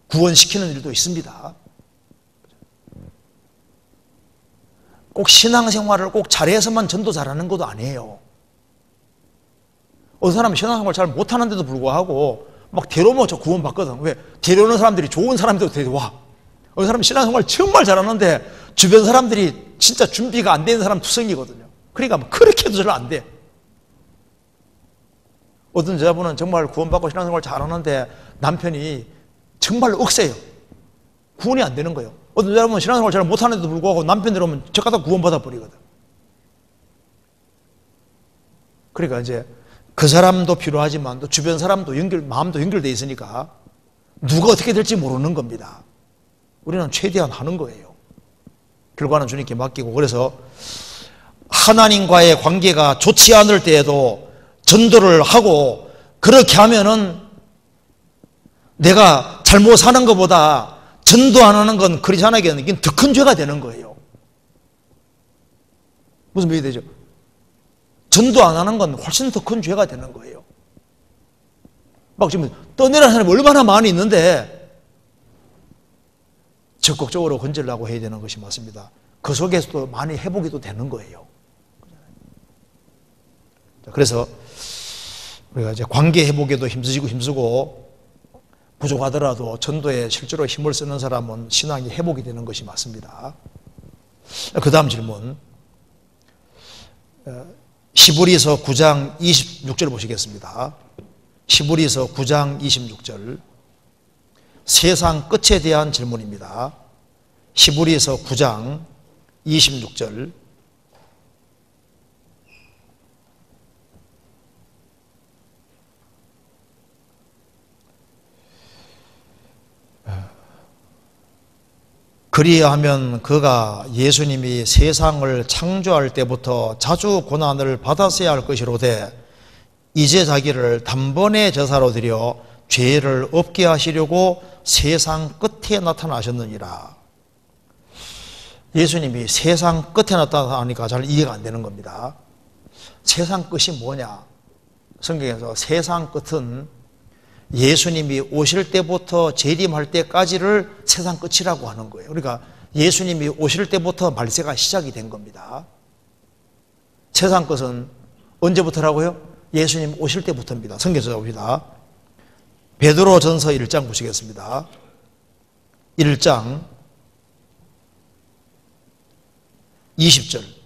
[SPEAKER 1] 구원시키는 일도 있습니다. 꼭 신앙생활을 꼭 잘해서만 전도 잘하는 것도 아니에요. 어떤 사람은 신앙생활 잘 못하는데도 불구하고 막 데려오면 저 구원받거든. 왜? 데려오는 사람들이 좋은 사람들도 데려와. 어떤 사람은 신앙생활 정말 잘하는데 주변 사람들이 진짜 준비가 안 되는 사람 투성이거든요. 그러니까 그렇게 해도 잘 안 돼. 어떤 여자분은 정말 구원받고 신앙생활 잘하는데 남편이 정말 억세요. 구원이 안 되는 거예요. 어떤 여자분은 신앙생활 잘 못하는데도 불구하고 남편 들어오면 저 갖다 구원받아 버리거든. 그러니까 이제 그 사람도 필요하지만 또 주변 사람도 마음도 연결되어 있으니까 누가 어떻게 될지 모르는 겁니다. 우리는 최대한 하는 거예요. 결과는 주님께 맡기고. 그래서 하나님과의 관계가 좋지 않을 때에도 전도를 하고 그렇게 하면은 내가 잘못 사는 것보다 전도 안 하는 건 크리스찬에게는 더 큰 죄가 되는 거예요. 무슨 말이 되죠? 전도 안 하는 건 훨씬 더 큰 죄가 되는 거예요. 막 지금 떠내라는 사람이 얼마나 많이 있는데 적극적으로 건지려고 해야 되는 것이 맞습니다. 그 속에서도 많이 회복이 또 되는 거예요. 그래서 우리가 이제 관계 회복에도 힘쓰고 부족하더라도 전도에 실제로 힘을 쓰는 사람은 신앙이 회복이 되는 것이 맞습니다. 그 다음 질문. 히브리서 9장 26절 보시겠습니다. 히브리서 9장 26절. 세상 끝에 대한 질문입니다. 히브리서 9장 26절. 그리하면 그가 예수님이 세상을 창조할 때부터 자주 고난을 받았어야 할 것이로되 이제 자기를 단번에 제사로 드려 죄를 없게 하시려고 세상 끝에 나타나셨느니라. 예수님이 세상 끝에 나타나니까 잘 이해가 안 되는 겁니다. 세상 끝이 뭐냐? 성경에서 세상 끝은 예수님이 오실 때부터 재림할 때까지를 세상 끝이라고 하는 거예요. 그러니까 예수님이 오실 때부터 말세가 시작이 된 겁니다. 세상 끝은 언제부터라고요? 예수님 오실 때부터입니다. 성경에서 봅니다. 베드로전서 1장 보시겠습니다. 1장 20절.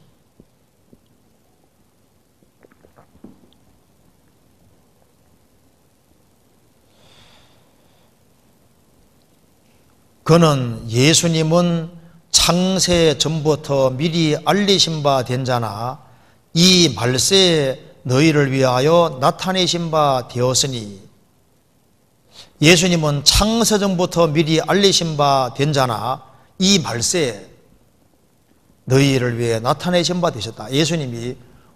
[SPEAKER 1] 그는 예수님은 창세 전부터 미리 알리신 바 된 자나 이 말세에 너희를 위하여 나타내신 바 되었으니, 예수님은 창세 전부터 미리 알리신 바 된 자나 이 말세에 너희를 위해 나타내신 바 되셨다. 예수님이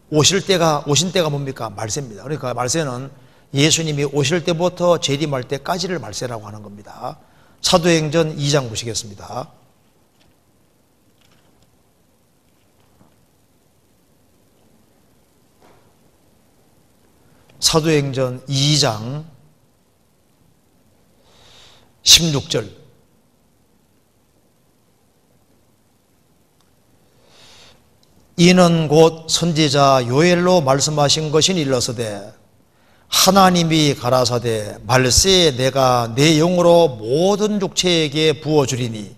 [SPEAKER 1] 오신 때가 뭡니까? 말세입니다. 그러니까 말세는 예수님이 오실 때부터 재림할 때까지를 말세라고 하는 겁니다. 사도행전 2장 보시겠습니다. 사도행전 2장 16절. 이는 곧 선지자 요엘로 말씀하신 것이 일러서되 하나님이 가라사대 말세에 내가 내 영으로 모든 육체에게 부어주리니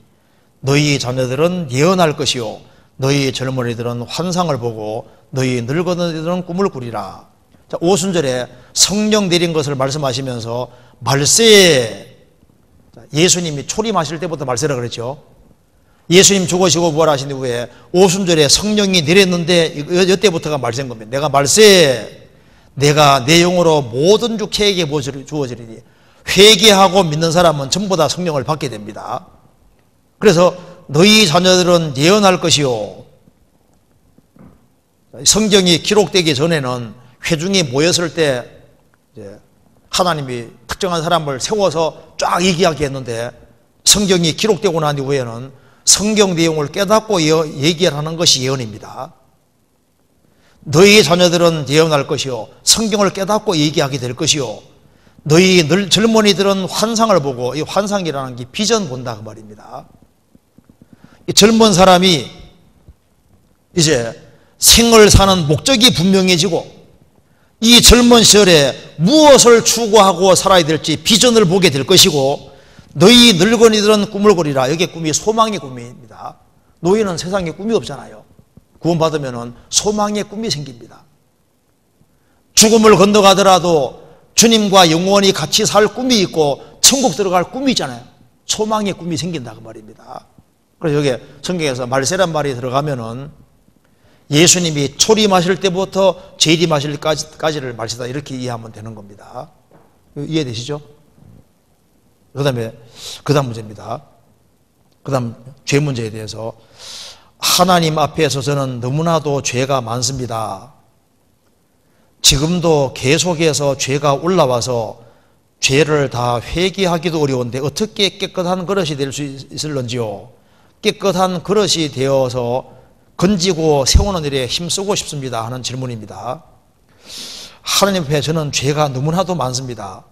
[SPEAKER 1] 너희 자녀들은 예언할 것이요 너희 젊은이들은 환상을 보고 너희 늙은이들은 꿈을 꾸리라. 자, 5순절에 성령 내린 것을 말씀하시면서 말세에 예수님이 초림하실 때부터 말세라 그랬죠. 예수님 죽으시고 부활하신 후에 5순절에 성령이 내렸는데 이때부터가 말세인 겁니다. 내가 말세에 내가 내 영으로 모든 육체에게 주어지리니 회개하고 믿는 사람은 전부 다 성령을 받게 됩니다. 그래서 너희 자녀들은 예언할 것이요. 성경이 기록되기 전에는 회중이 모였을 때 하나님이 특정한 사람을 세워서 쫙 얘기하게 했는데 성경이 기록되고 난 이후에는 성경 내용을 깨닫고 얘기하는 것이 예언입니다. 너희 자녀들은 예언할 것이요 성경을 깨닫고 얘기하게 될 것이요 너희 젊은이들은 환상을 보고, 이 환상이라는 게 비전 본다 그 말입니다. 이 젊은 사람이 이제 생을 사는 목적이 분명해지고 이 젊은 시절에 무엇을 추구하고 살아야 될지 비전을 보게 될 것이고 너희 늙은이들은 꿈을 꾸리라. 여기 꿈이 소망의 꿈입니다. 노인은 세상에 꿈이 없잖아요. 구원받으면 소망의 꿈이 생깁니다. 죽음을 건너가더라도 주님과 영원히 같이 살 꿈이 있고 천국 들어갈 꿈이 있잖아요. 소망의 꿈이 생긴다 그 말입니다. 그래서 여기 성경에서 말세란 말이 들어가면은 예수님이 초림하실 때부터 재림하실 까지를 말세다 이렇게 이해하면 되는 겁니다. 이해되시죠? 그 다음 문제입니다. 그 다음 죄 문제에 대해서 하나님 앞에서 저는 너무나도 죄가 많습니다. 지금도 계속해서 죄가 올라와서 죄를 다 회개하기도 어려운데 어떻게 깨끗한 그릇이 될 수 있을런지요. 깨끗한 그릇이 되어서 건지고 세우는 일에 힘쓰고 싶습니다 하는 질문입니다. 하나님 앞에 저는 죄가 너무나도 많습니다.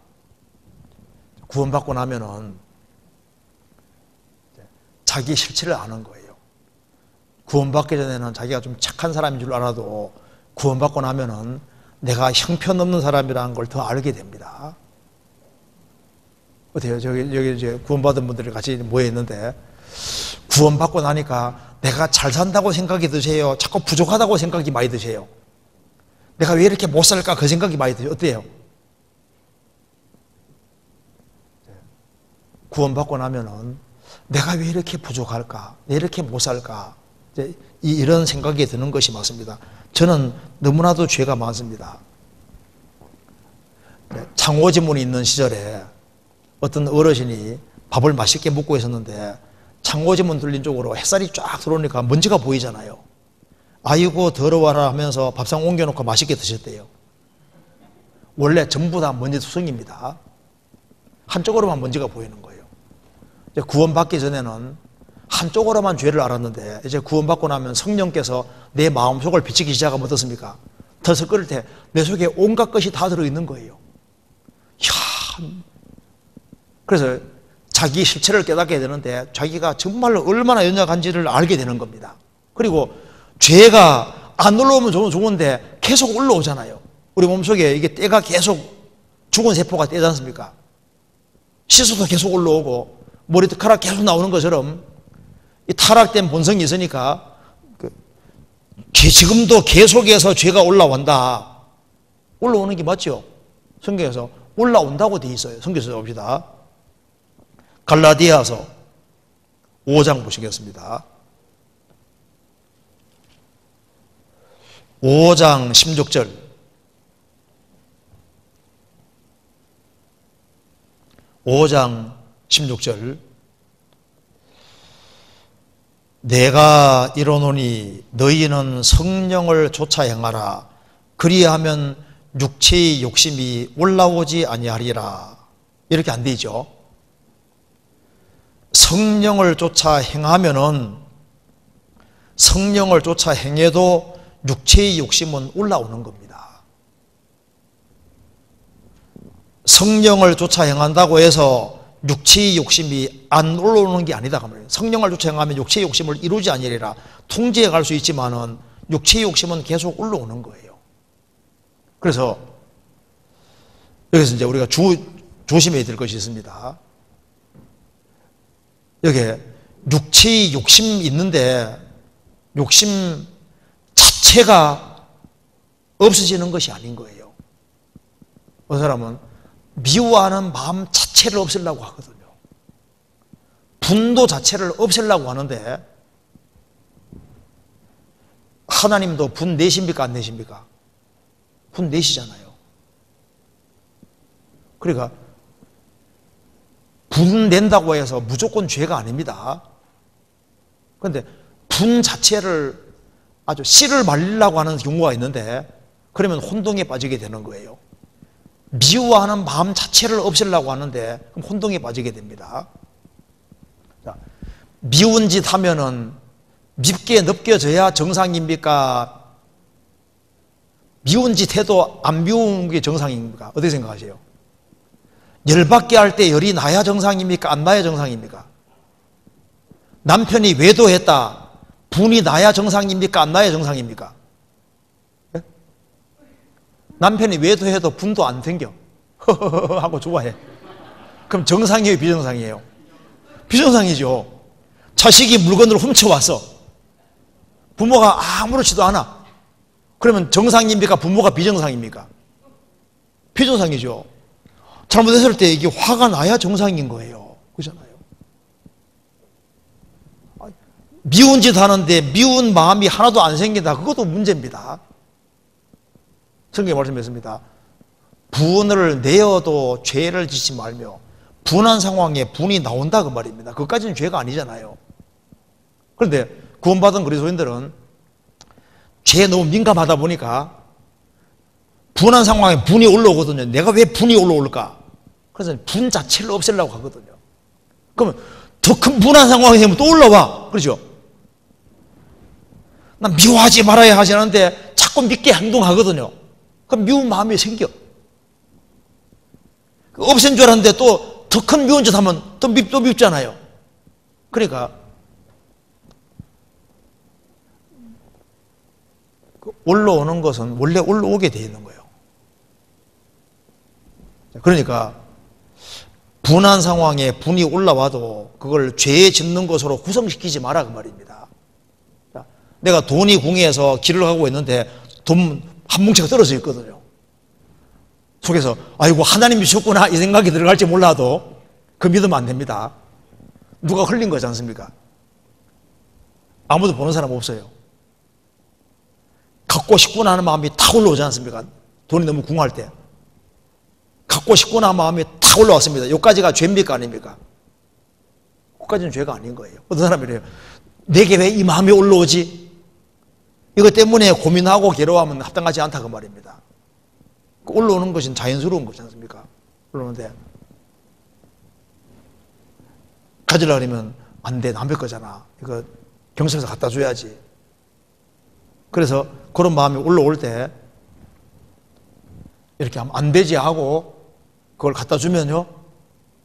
[SPEAKER 1] 구원받고 나면은 자기 실체를 아는 거예요. 구원받기 전에는 자기가 좀 착한 사람인 줄 알아도 구원받고 나면은 내가 형편없는 사람이라는 걸 더 알게 됩니다. 어때요? 여기 이제 구원받은 분들이 같이 모여 있는데 구원받고 나니까 내가 잘 산다고 생각이 드세요? 자꾸 부족하다고 생각이 많이 드세요? 내가 왜 이렇게 못 살까? 그 생각이 많이 드세요? 어때요? 구원받고 나면은 내가 왜 이렇게 부족할까? 왜 이렇게 못 살까? 이런 생각이 드는 것이 맞습니다. 저는 너무나도 죄가 많습니다. 창호지문이 있는 시절에 어떤 어르신이 밥을 맛있게 먹고 있었는데 창호지문 뚫린 쪽으로 햇살이 쫙 들어오니까 먼지가 보이잖아요. 아이고 더러워라 하면서 밥상 옮겨놓고 맛있게 드셨대요. 원래 전부 다 먼지 투성입니다. 한쪽으로만 먼지가 보이는 거예요. 이제 구원받기 전에는 한쪽으로만 죄를 알았는데 이제 구원받고 나면 성령께서 내 마음속을 비치기 시작하면 어떻습니까? 털썩거릴 때 내 속에 온갖 것이 다 들어있는 거예요. 이야, 그래서 자기 실체를 깨닫게 되는데 자기가 정말로 얼마나 연약한지를 알게 되는 겁니다. 그리고 죄가 안 올라오면 좋은데 계속 올라오잖아요. 우리 몸속에 이게 때가 계속 죽은 세포가 때지 않습니까? 씻어도 계속 올라오고 머리카락 계속 나오는 것처럼 이 타락된 본성이 있으니까 지금도 계속해서 죄가 올라온다. 올라오는 게 맞죠? 성경에서 올라온다고 돼 있어요. 성경에서 봅시다. 갈라디아서 5장 보시겠습니다. 5장 16절. (5장 16절) 내가 이르노니 너희는 성령을 쫓아 행하라. 그리하면 육체의 욕심이 올라오지 아니하리라. 이렇게 안 되죠. 성령을 쫓아 행하면은 성령을 쫓아 행해도 육체의 욕심은 올라오는 겁니다. 성령을 쫓아 행한다고 해서 육체의 욕심이 안 올라오는 게 아니다. 성령을 쫓아 행하면 육체의 욕심을 이루지 아니리라. 통제해 갈 수 있지만은 육체의 욕심은 계속 올라오는 거예요. 그래서 여기서 이제 우리가 조심해야 될 것이 있습니다. 여기 육체의 욕심이 있는데 욕심 자체가 없어지는 것이 아닌 거예요. 어떤 사람은 미워하는 마음 자체를 없애려고 하거든요. 분노 자체를 없애려고 하는데 하나님도 분 내십니까 안 내십니까? 분 내시잖아요. 그러니까 분 낸다고 해서 무조건 죄가 아닙니다. 그런데 분 자체를 아주 씨를 말리려고 하는 경우가 있는데 그러면 혼동에 빠지게 되는 거예요. 미워하는 마음 자체를 없애려고 하는데 그럼 혼동에 빠지게 됩니다. 자, 미운 짓 하면은 밉게 느껴져야 정상입니까? 미운 짓 해도 안 미운 게 정상입니까? 어떻게 생각하세요? 열받게 할 때 열이 나야 정상입니까? 안 나야 정상입니까? 남편이 외도했다. 분이 나야 정상입니까? 안 나야 정상입니까? 예? 남편이 외도해도 분도 안 생겨. 허허허 하고 좋아해. 그럼 정상이에요? 비정상이에요? 비정상이죠. 자식이 물건을 훔쳐왔어. 부모가 아무렇지도 않아. 그러면 정상입니까? 부모가 비정상입니까? 비정상이죠. 잘못했을 때 이게 화가 나야 정상인 거예요. 그렇잖아요. 미운 짓 하는데 미운 마음이 하나도 안 생긴다. 그것도 문제입니다. 성경에 말씀했습니다. 분을 내어도 죄를 짓지 말며 분한 상황에 분이 나온다 그 말입니다. 그것까지는 죄가 아니잖아요. 그런데 구원받은 그리스도인들은 죄에 너무 민감하다 보니까 분한 상황에 분이 올라오거든요. 내가 왜 분이 올라올까? 그래서 분 자체를 없애려고 하거든요. 그러면 더 큰 분한 상황이 되면 또 올라와. 그렇죠? 난 미워하지 말아야 하지 않는데 자꾸 믿게 행동하거든요. 그럼 미운 마음이 생겨. 없앤 줄 알았는데 또 더 큰 미운 짓 하면 또 밉잖아요. 그러니까 올라오는 것은 원래 올라오게 되어 있는 거예요. 그러니까 분한 상황에 분이 올라와도 그걸 죄 짓는 것으로 구성시키지 마라 그 말입니다. 내가 돈이 궁해서 길을 가고 있는데 돈 한 뭉치가 떨어져 있거든요. 속에서 아이고 하나님이 주셨구나 이 생각이 들어갈지 몰라도 그 믿으면 안 됩니다. 누가 흘린 거지 않습니까? 아무도 보는 사람 없어요. 갖고 싶구나 하는 마음이 탁 올라오지 않습니까? 돈이 너무 궁할 때 갖고 싶구나 하는 마음이 탁 올라왔습니다. 여기까지가 죄입니까 아닙니까? 여기까지는 죄가 아닌 거예요. 어떤 사람이 이래요. 내게 왜 이 마음이 올라오지? 이것 때문에 고민하고 괴로워하면 합당하지 않다 그 말입니다. 올라오는 것은 자연스러운 것이지 않습니까? 올라오는데 가지려고 하면 안 돼, 남의 거잖아. 이거 경찰서 갖다 줘야지. 그래서 그런 마음이 올라올 때 이렇게 하면 안 되지 하고 그걸 갖다 주면요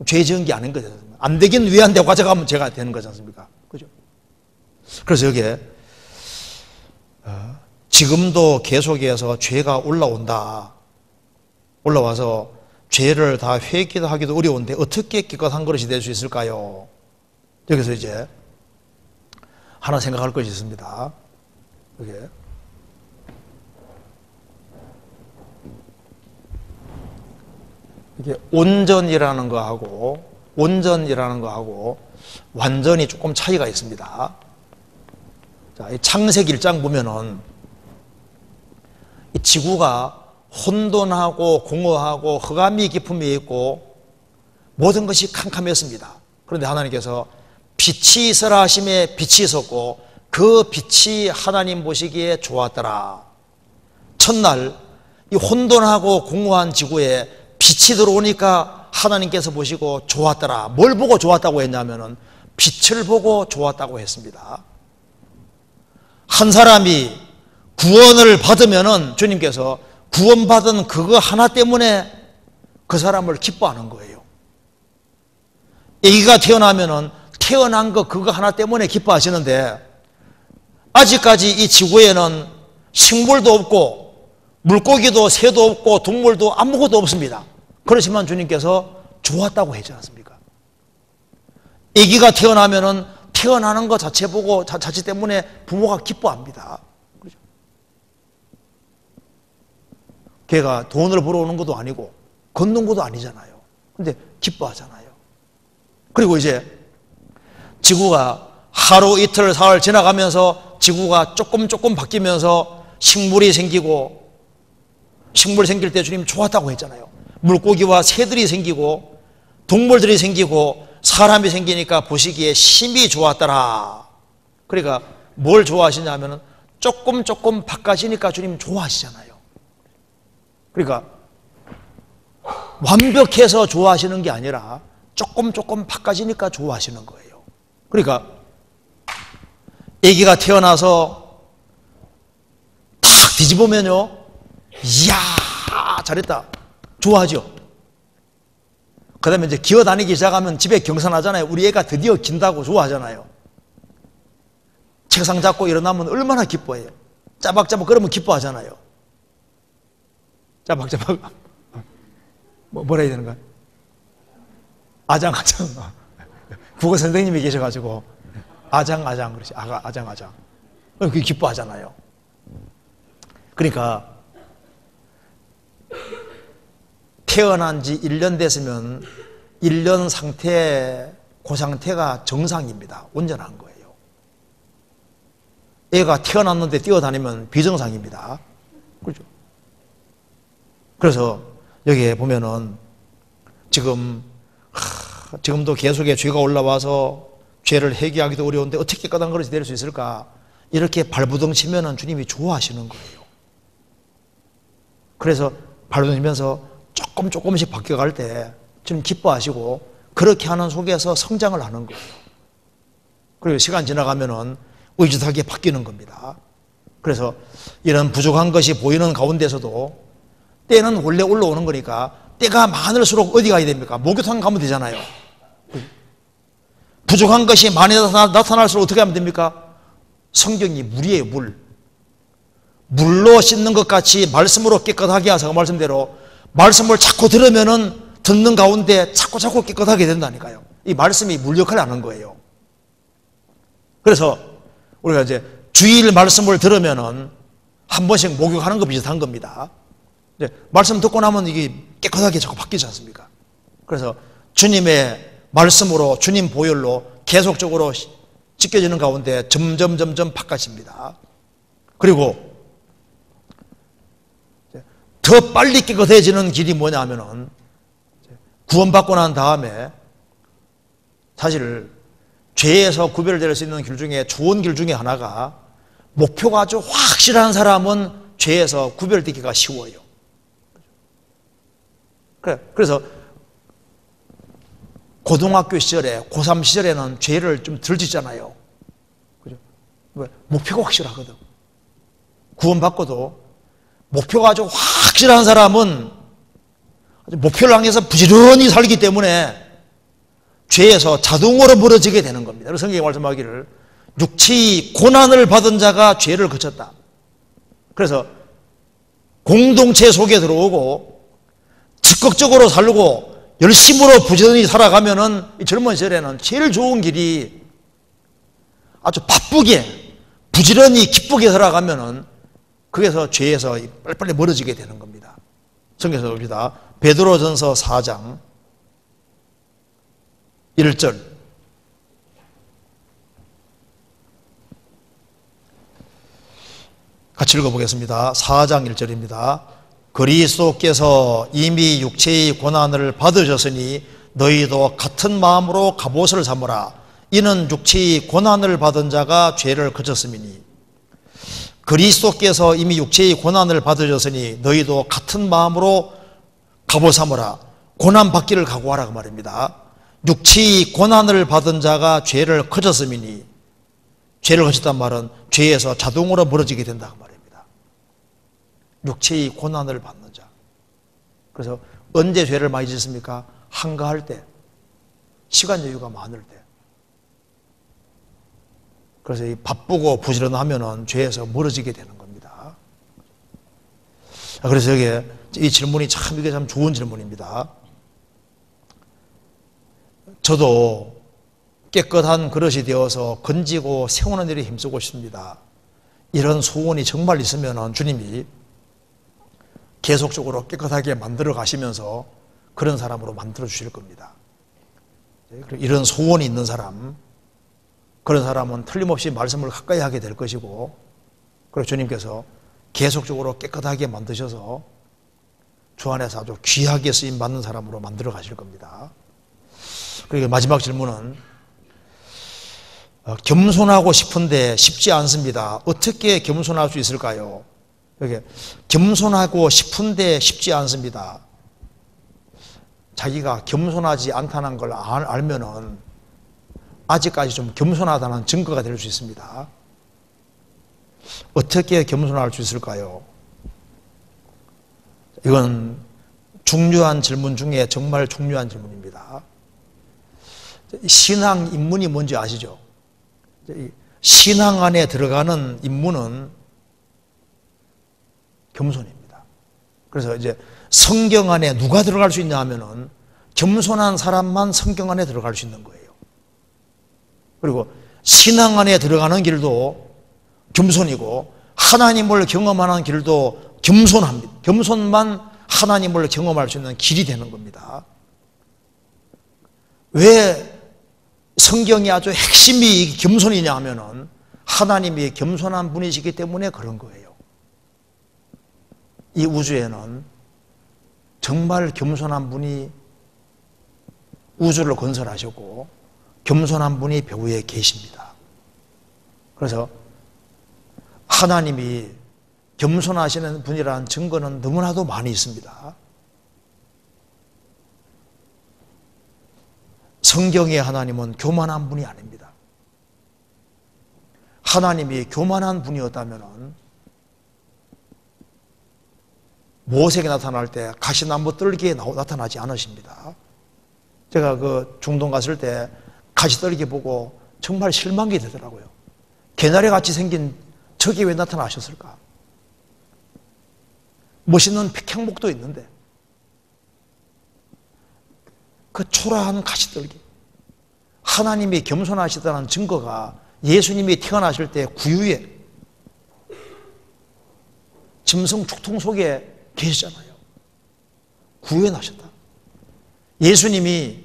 [SPEAKER 1] 죄 지은 게 아닌 거죠. 안 되긴 왜 안 되고 가져가면 죄가 되는 거지 않습니까? 그죠? 그래서 여기에 지금도 계속해서 죄가 올라온다. 올라와서 죄를 다 회개하기도 어려운데 어떻게 기껏 한 그릇이 될 수 있을까요? 여기서 이제 하나 생각할 것이 있습니다. 이게 온전이라는 거하고 완전히 조금 차이가 있습니다. 자, 이 창세기 1장 보면은 이 지구가 혼돈하고 공허하고 흑암이 깊음이 있고 모든 것이 캄캄했습니다. 그런데 하나님께서 빛이 있으라 하심에 빛이 있었고 그 빛이 하나님 보시기에 좋았더라. 첫날 이 혼돈하고 공허한 지구에 빛이 들어오니까 하나님께서 보시고 좋았더라. 뭘 보고 좋았다고 했냐면은 빛을 보고 좋았다고 했습니다. 한 사람이 구원을 받으면은 주님께서 구원받은 그거 하나 때문에 그 사람을 기뻐하는 거예요. 아기가 태어나면은 태어난 거 그거 하나 때문에 기뻐하시는데 아직까지 이 지구에는 식물도 없고 물고기도 새도 없고 동물도 아무것도 없습니다. 그렇지만 주님께서 좋았다고 했지 않습니까? 아기가 태어나면은 태어나는 것 자체 보고 자체 때문에 부모가 기뻐합니다. 그렇죠? 걔가 돈을 벌어오는 것도 아니고 걷는 것도 아니잖아요. 근데 기뻐하잖아요. 그리고 이제 지구가 하루 이틀 사흘 지나가면서 지구가 조금 바뀌면서 식물이 생기고 식물 생길 때 주님 좋았다고 했잖아요. 물고기와 새들이 생기고 동물들이 생기고 사람이 생기니까 보시기에 심히 좋았더라. 그러니까 뭘 좋아하시냐면 조금 바꿔지니까 주님 좋아하시잖아요. 그러니까 완벽해서 좋아하시는 게 아니라 조금 바꿔지니까 좋아하시는 거예요. 그러니까 아기가 태어나서 탁 뒤집으면요, 이야 잘했다 좋아하죠. 그 다음에 이제 기어다니기 시작하면 집에 경사나잖아요. 우리 애가 드디어 긴다고 좋아하잖아요. 책상 잡고 일어나면 얼마나 기뻐해요. 짜박짜박 그러면 기뻐하잖아요. 짜박짜박 뭐라 해야 되는 거야? 아장아장. 국어 선생님이 계셔가지고 아장아장 그러지. 아장아장. 그게 기뻐하잖아요. 그러니까 태어난 지 1년 됐으면 1년 상태, 그 상태가 정상입니다. 온전한 거예요. 애가 태어났는데 뛰어다니면 비정상입니다. 그렇죠? 그래서 여기에 보면은 지금도 계속해 죄가 올라와서 죄를 회개하기도 어려운데 어떻게 까당그릇이 될 수 있을까? 이렇게 발부둥 치면은 주님이 좋아하시는 거예요. 그래서 발부둥 치면서 조금씩 바뀌어갈 때 주님 기뻐하시고 그렇게 하는 속에서 성장을 하는 거예요. 그리고 시간 지나가면은 의젓하게 바뀌는 겁니다. 그래서 이런 부족한 것이 보이는 가운데서도 때는 원래 올라오는 거니까 때가 많을수록 어디 가야 됩니까? 목욕탕 가면 되잖아요. 부족한 것이 많이 나타날수록 어떻게 하면 됩니까? 성경이 물이에요, 물. 물로 씻는 것 같이 말씀으로 깨끗하게 하셔서 말씀대로 말씀을 자꾸 들으면은 듣는 가운데 자꾸 깨끗하게 된다니까요. 이 말씀이 물 역할을 하는 거예요. 그래서 우리가 이제 주일 말씀을 들으면은 한 번씩 목욕하는 거 비슷한 겁니다. 이제 말씀 듣고 나면 이게 깨끗하게 자꾸 바뀌지 않습니까? 그래서 주님의 말씀으로 주님 보혈로 계속적으로 찢겨지는 가운데 점점 바꿔집니다. 그리고 더 빨리 깨끗해지는 길이 뭐냐면은 구원받고 난 다음에 사실 죄에서 구별될 수 있는 길 중에 좋은 길 중에 하나가 목표가 아주 확실한 사람은 죄에서 구별되기가 쉬워요. 그래서 고등학교 시절에 고3 시절에는 죄를 좀 덜 짓잖아요. 그죠? 왜? 목표가 확실하거든. 구원받고도 목표가 아주 확실한 사람은 목표를 향해서 부지런히 살기 때문에 죄에서 자동으로 멀어지게 되는 겁니다. 그래서 성경이 말씀하기를 육체의 고난을 받은 자가 죄를 그쳤다. 그래서 공동체 속에 들어오고 적극적으로 살고 열심으로 부지런히 살아가면은 이 젊은 시절에는 제일 좋은 길이 아주 바쁘게 부지런히 기쁘게 살아가면은 거기서 죄에서 빨리빨리 멀어지게 되는 겁니다. 성경에서 봅니다. 베드로전서 4장 1절 같이 읽어보겠습니다. 4장 1절입니다. 그리스도께서 이미 육체의 고난을 받으셨으니 너희도 같은 마음으로 갑옷을 삼으라. 이는 육체의 고난을 받은 자가 죄를 그쳤음이니. 그리스도께서 이미 육체의 고난을 받으셨으니 너희도 같은 마음으로 갑옷 삼으라. 고난 받기를 각오하라 그 말입니다. 육체의 고난을 받은 자가 죄를 그쳤음이니, 죄를 그쳤단 말은 죄에서 자동으로 멀어지게 된다 그 말입니다. 육체의 고난을 받는 자. 그래서 언제 죄를 많이 짓습니까? 한가할 때, 시간 여유가 많을 때. 그래서 이 바쁘고 부지런하면은 죄에서 멀어지게 되는 겁니다. 그래서 이게 이 질문이 이게 참 좋은 질문입니다. 저도 깨끗한 그릇이 되어서 건지고 세우는 일에 힘쓰고 싶습니다. 이런 소원이 정말 있으면 주님이 계속적으로 깨끗하게 만들어 가시면서 그런 사람으로 만들어 주실 겁니다. 이런 소원이 있는 사람, 그런 사람은 틀림없이 말씀을 가까이 하게 될 것이고, 그리고 주님께서 계속적으로 깨끗하게 만드셔서 주 안에서 아주 귀하게 쓰임 받는 사람으로 만들어 가실 겁니다. 그리고 마지막 질문은 겸손하고 싶은데 쉽지 않습니다. 어떻게 겸손할 수 있을까요? 이렇게 겸손하고 싶은데 쉽지 않습니다. 자기가 겸손하지 않다는 걸 알면은 아직까지 좀 겸손하다는 증거가 될 수 있습니다. 어떻게 겸손할 수 있을까요? 이건 중요한 질문 중에 정말 중요한 질문입니다. 신앙 입문이 뭔지 아시죠? 신앙 안에 들어가는 입문은 겸손입니다. 그래서 이제 성경 안에 누가 들어갈 수 있냐 하면은 겸손한 사람만 성경 안에 들어갈 수 있는 거예요. 그리고 신앙 안에 들어가는 길도 겸손이고 하나님을 경험하는 길도 겸손합니다. 겸손만 하나님을 경험할 수 있는 길이 되는 겁니다. 왜 성경이 아주 핵심이 겸손이냐 하면은 하나님이 겸손한 분이시기 때문에 그런 거예요. 이 우주에는 정말 겸손한 분이 우주를 건설하셨고 겸손한 분이 배후에 계십니다. 그래서 하나님이 겸손하시는 분이라는 증거는 너무나도 많이 있습니다. 성경의 하나님은 교만한 분이 아닙니다. 하나님이 교만한 분이었다면 모세에게 나타날 때 가시나무 뜰기에 나타나지 않으십니다. 제가 그 중동 갔을 때 가시떨기 보고 정말 실망이 되더라고요. 개나리 같이 생긴 저게 왜 나타나셨을까? 멋있는 백향목도 있는데 그 초라한 가시떨기, 하나님이 겸손하시다는 증거가 예수님이 태어나실 때 구유에 짐승 축통 속에 계시잖아요. 구원하셨다. 예수님이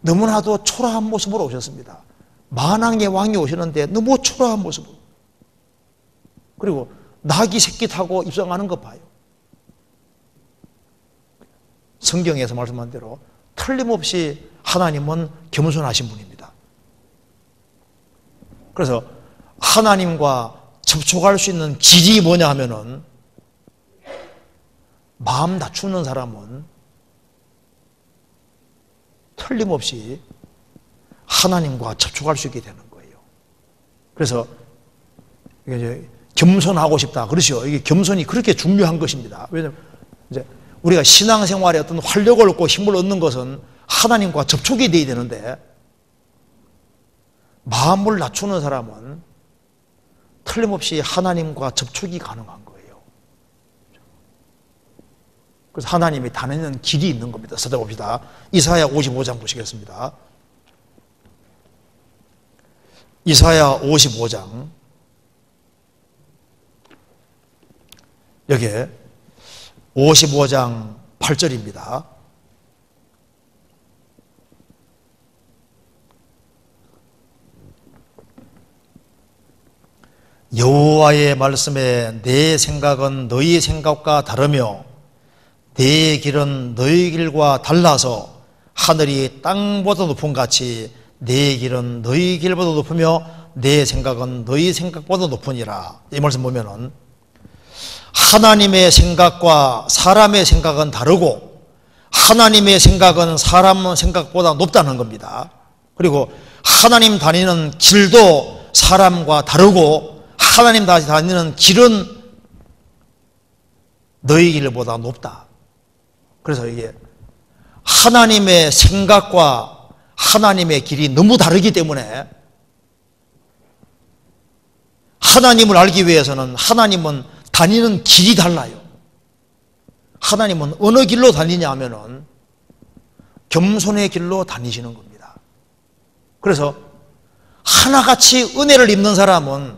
[SPEAKER 1] 너무나도 초라한 모습으로 오셨습니다. 만왕의 왕이 오시는데 너무 초라한 모습으로. 그리고 낙이 새끼 타고 입성하는 것 봐요. 성경에서 말씀한 대로 틀림없이 하나님은 겸손하신 분입니다. 그래서 하나님과 접촉할 수 있는 길이 뭐냐 하면은 마음 낮추는 사람은 틀림없이 하나님과 접촉할 수 있게 되는 거예요. 그래서 이제 겸손하고 싶다. 그렇죠. 이게 겸손이 그렇게 중요한 것입니다. 왜냐하면 이제 우리가 신앙생활에 어떤 활력을 얻고 힘을 얻는 것은 하나님과 접촉이 되어야 되는데 마음을 낮추는 사람은 틀림없이 하나님과 접촉이 가능한 거예요. 그래서 하나님이 다니는 길이 있는 겁니다. 찾아봅시다. 이사야 55장 보시겠습니다. 이사야 55장 여기에 55장 8절입니다. 여호와의 말씀에 내 생각은 너희 생각과 다르며 내 길은 너희 길과 달라서 하늘이 땅보다 높은 같이 내 길은 너희 길보다 높으며 내 생각은 너희 생각보다 높으니라. 이 말씀 보면은 하나님의 생각과 사람의 생각은 다르고 하나님의 생각은 사람 생각보다 높다는 겁니다. 그리고 하나님 다니는 길도 사람과 다르고 하나님 다니는 길은 너희 길보다 높다. 그래서 이게 하나님의 생각과 하나님의 길이 너무 다르기 때문에 하나님을 알기 위해서는 하나님은 다니는 길이 달라요. 하나님은 어느 길로 다니냐 하면은 겸손의 길로 다니시는 겁니다. 그래서 하나같이 은혜를 입는 사람은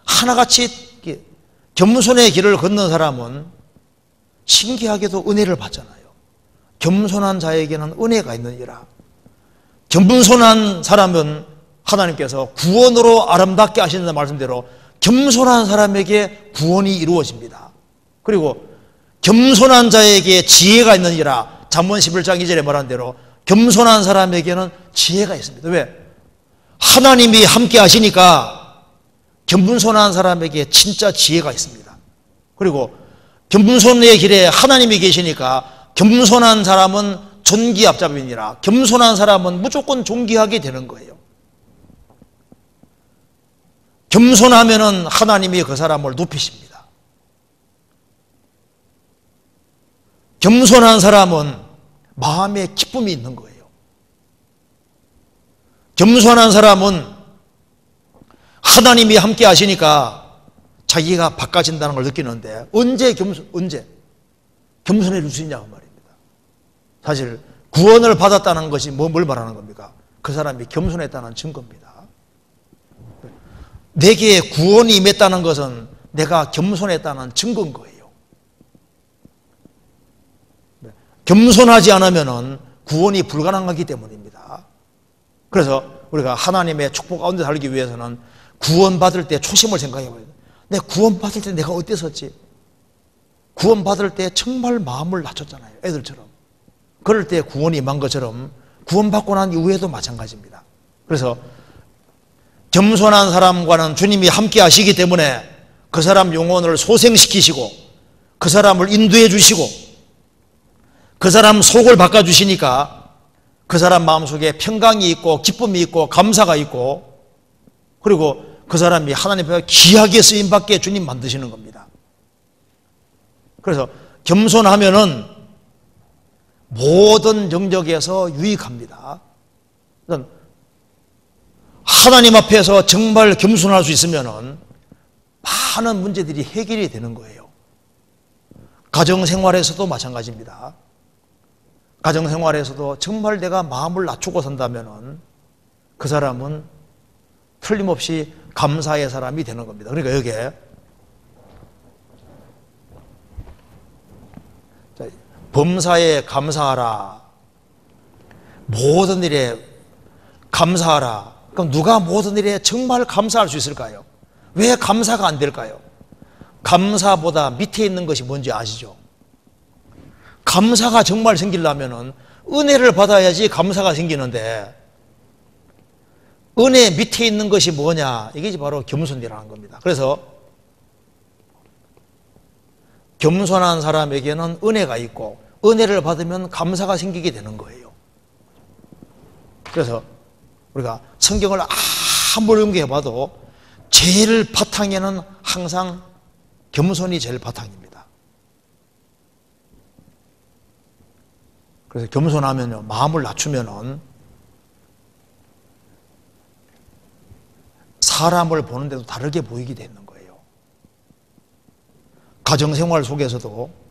[SPEAKER 1] 하나같이 겸손의 길을 걷는 사람은 신기하게도 은혜를 받잖아요. 겸손한 자에게는 은혜가 있느니라. 겸손한 사람은 하나님께서 구원으로 아름답게 하시는 말씀대로 겸손한 사람에게 구원이 이루어집니다. 그리고 겸손한 자에게 지혜가 있느니라. 잠언 11장 2절에 말한 대로 겸손한 사람에게는 지혜가 있습니다. 왜? 하나님이 함께 하시니까 겸손한 사람에게 진짜 지혜가 있습니다. 그리고 겸손의 길에 하나님이 계시니까 겸손한 사람은 존귀합잡이니라. 겸손한 사람은 무조건 존귀하게 되는 거예요. 겸손하면은 하나님이 그 사람을 높이십니다. 겸손한 사람은 마음에 기쁨이 있는 거예요. 겸손한 사람은 하나님이 함께 하시니까 자기가 바꿔진다는 걸 느끼는데 언제 겸손해질 수 있냐고 말입니다. 사실 구원을 받았다는 것이 뭘 말하는 겁니까? 그 사람이 겸손했다는 증거입니다. 내게 구원이 임했다는 것은 내가 겸손했다는 증거인 거예요. 겸손하지 않으면 구원이 불가능하기 때문입니다. 그래서 우리가 하나님의 축복 가운데 살기 위해서는 구원받을 때 초심을 생각해 봐야 돼요. 내 구원받을 때 내가 어땠었지? 구원받을 때 정말 마음을 낮췄잖아요. 애들처럼. 그럴 때 구원이 임한 것처럼 구원받고 난 이후에도 마찬가지입니다. 그래서 겸손한 사람과는 주님이 함께 하시기 때문에 그 사람 영혼을 소생시키시고 그 사람을 인도해 주시고 그 사람 속을 바꿔주시니까 그 사람 마음속에 평강이 있고 기쁨이 있고 감사가 있고 그리고 그 사람이 하나님 앞에 귀하게 쓰임받게 주님 만드시는 겁니다. 그래서 겸손하면은 모든 영역에서 유익합니다. 하나님 앞에서 정말 겸손할 수 있으면은 많은 문제들이 해결이 되는 거예요. 가정생활에서도 마찬가지입니다. 가정생활에서도 정말 내가 마음을 낮추고 산다면은 그 사람은 틀림없이 감사의 사람이 되는 겁니다. 그러니까 여기에 범사에 감사하라. 모든 일에 감사하라. 그럼 누가 모든 일에 정말 감사할 수 있을까요? 왜 감사가 안 될까요? 감사보다 밑에 있는 것이 뭔지 아시죠? 감사가 정말 생기려면 은혜를 받아야지 감사가 생기는데 은혜 밑에 있는 것이 뭐냐? 이게 바로 겸손이라는 겁니다. 그래서 겸손한 사람에게는 은혜가 있고 은혜를 받으면 감사가 생기게 되는 거예요. 그래서 우리가 성경을 아무리 연구해봐도 제일 바탕에는 항상 겸손이 제일 바탕입니다. 그래서 겸손하면요, 마음을 낮추면은 사람을 보는데도 다르게 보이게 되는 거예요. 가정생활 속에서도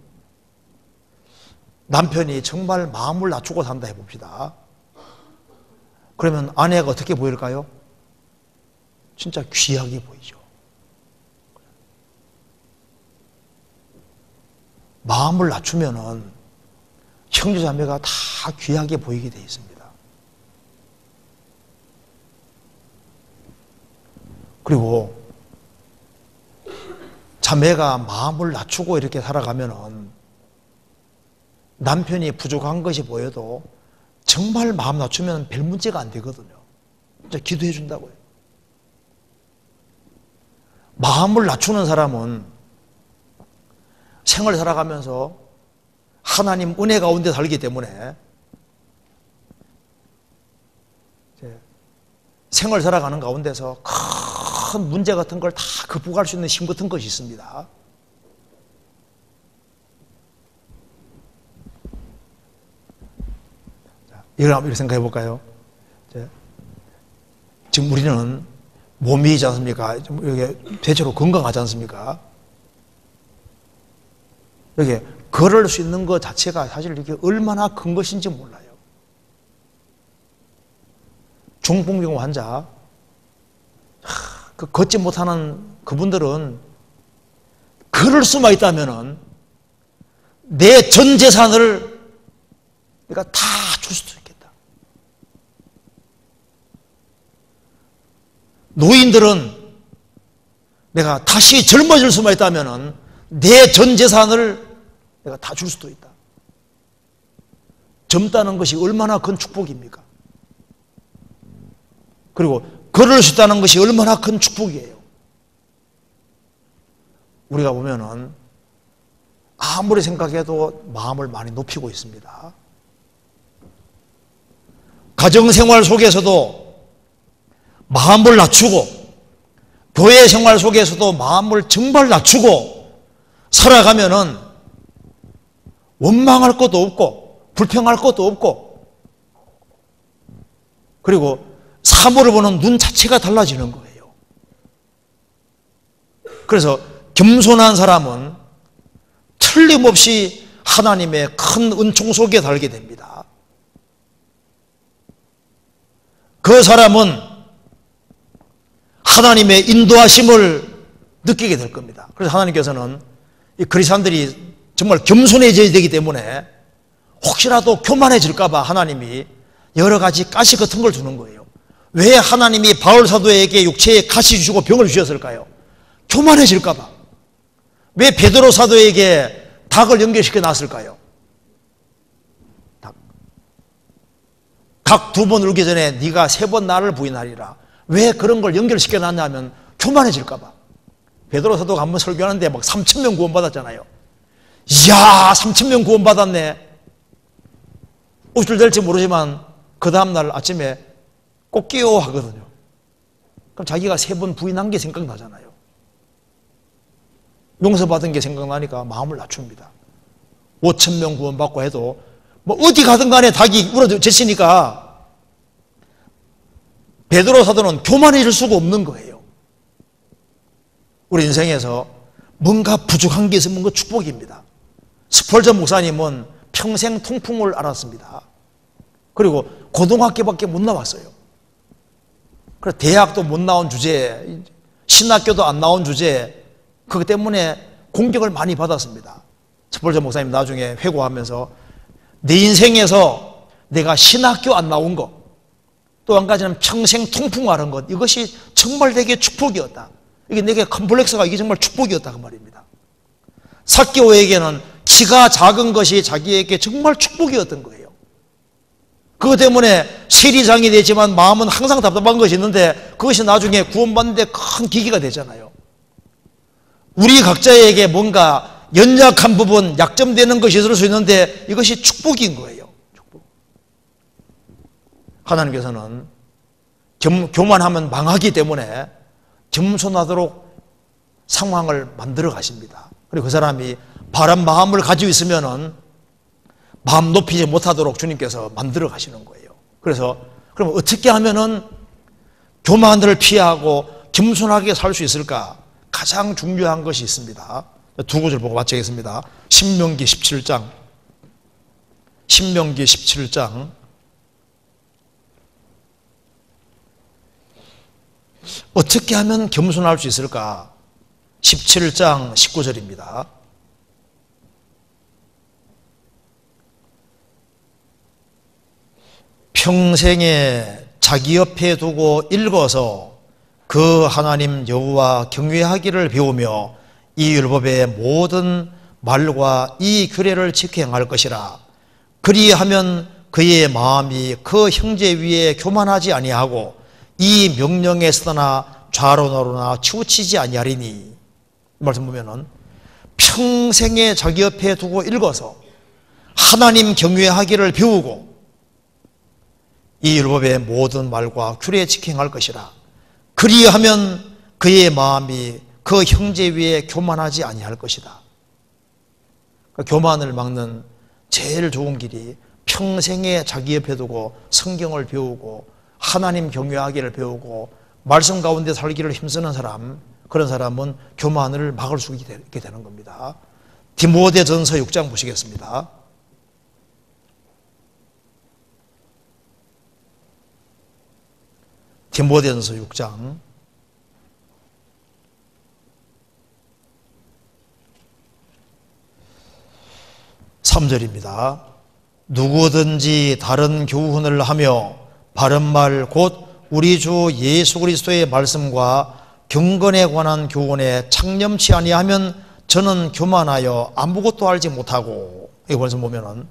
[SPEAKER 1] 남편이 정말 마음을 낮추고 산다 해봅시다. 그러면 아내가 어떻게 보일까요? 진짜 귀하게 보이죠. 마음을 낮추면은 형제자매가 다 귀하게 보이게 돼 있습니다. 그리고 자매가 마음을 낮추고 이렇게 살아가면은 남편이 부족한 것이 보여도 정말 마음 낮추면 별 문제가 안 되거든요. 진짜 기도해 준다고요. 마음을 낮추는 사람은 생을 살아가면서 하나님 은혜 가운데 살기 때문에 생을 살아가는 가운데서 큰 문제 같은 걸 다 극복할 수 있는 힘 같은 것이 있습니다. 이렇게 생각해 볼까요? 지금 우리는 몸이지 않습니까? 여기 대체로 건강하지 않습니까? 여기 걸을 수 있는 것 자체가 사실 이게 얼마나 큰 것인지 몰라요. 중풍병 환자, 그 걷지 못하는 그분들은 걸을 수만 있다면은 내 전 재산을 내가 다 줄 수도 있겠다. 노인들은 내가 다시 젊어질 수만 있다면은 내 전 재산을 내가 다 줄 수도 있다. 젊다는 것이 얼마나 큰 축복입니까? 그리고 걸을 수 있다는 것이 얼마나 큰 축복이에요. 우리가 보면은 아무리 생각해도 마음을 많이 높이고 있습니다. 가정생활 속에서도 마음을 낮추고 교회 생활 속에서도 마음을 정말 낮추고 살아가면은 원망할 것도 없고 불평할 것도 없고 그리고 사물을 보는 눈 자체가 달라지는 거예요. 그래서 겸손한 사람은 틀림없이 하나님의 큰 은총 속에 살게 됩니다. 그 사람은 하나님의 인도하심을 느끼게 될 겁니다. 그래서 하나님께서는 이 그리스도인들이 정말 겸손해져야 되기 때문에 혹시라도 교만해질까 봐 하나님이 여러 가지 가시 같은 걸 주는 거예요. 왜 하나님이 바울 사도에게 육체에 가시 주시고 병을 주셨을까요? 교만해질까 봐. 왜 베드로 사도에게 닭을 연결시켜 놨을까요? 닭 2번 울기 전에 네가 3번 나를 부인하리라. 왜 그런 걸 연결시켜 놨냐면 교만해질까 봐. 베드로 사도가 한번 설교하는데 막 3,000명 구원받았잖아요. 이야, 3,000명 구원받았네. 어쩔 될지 모르지만 그 다음날 아침에 꼭 깨워 하거든요. 그럼 자기가 3번 부인한 게 생각나잖아요. 용서받은 게 생각나니까 마음을 낮춥니다. 5천 명 구원받고 해도 뭐 어디 가든 간에 닭이 우러졌으니까 베드로 사도는 교만해질 수가 없는 거예요. 우리 인생에서 뭔가 부족한 게 있으면 그 축복입니다. 스펄전 목사님은 평생 통풍을 앓았습니다. 그리고 고등학교밖에 못 나왔어요. 그래서 대학도 못 나온 주제에, 신학교도 안 나온 주제에 그것 때문에 공격을 많이 받았습니다. 스펄전 목사님 나중에 회고하면서 내 인생에서 내가 신학교 안 나온 것, 또 한 가지는 평생 통풍하는 것, 이것이 정말 내게 축복이었다. 이게 내게 컴플렉스가 이게 정말 축복이었다 그 말입니다. 삭개오에게는 키가 작은 것이 자기에게 정말 축복이었던 거예요. 그것 때문에 세리장이 되지만 마음은 항상 답답한 것이 있는데 그것이 나중에 구원받는 데 큰 계기가 되잖아요. 우리 각자에게 뭔가 연약한 부분, 약점되는 것이 있을 수 있는데 이것이 축복인 거예요. 축복. 하나님께서는 교만하면 망하기 때문에 겸손하도록 상황을 만들어 가십니다. 그리고 그 사람이 바른 마음을 가지고 있으면은 마음 높이지 못하도록 주님께서 만들어 가시는 거예요. 그래서 그럼 어떻게 하면은 교만을 피하고 겸손하게 살 수 있을까? 가장 중요한 것이 있습니다. 두 구절 보고 마치겠습니다. 신명기 17장. 신명기 17장. 어떻게 하면 겸손할 수 있을까? 17장 19절입니다. 평생에 자기 옆에 두고 읽어서 그 하나님 여호와 경외하기를 배우며 이 율법의 모든 말과 이 규례를 지켜 행할 것이라. 그리하면 그의 마음이 그 형제 위에 교만하지 아니하고 이 명령에 서나 좌로나로나 치우치지 아니하리니. 이 말씀 보면은 평생에 자기 옆에 두고 읽어서 하나님 경외하기를 배우고 이 율법의 모든 말과 규례에 지켜 행할 것이라. 그리하면 그의 마음이 그 형제 위에 교만하지 아니할 것이다. 교만을 막는 제일 좋은 길이 평생에 자기 옆에 두고 성경을 배우고 하나님 경외하기를 배우고 말씀 가운데 살기를 힘쓰는 사람, 그런 사람은 교만을 막을 수 있게 되는 겁니다. 디모데전서 6장 보시겠습니다. 디모데전서 6장 3절입니다. 누구든지 다른 교훈을 하며 바른 말 곧 우리 주 예수 그리스도의 말씀과 경건에 관한 교훈에 창념치 아니하면 저는 교만하여 아무것도 알지 못하고. 이 말씀 보면은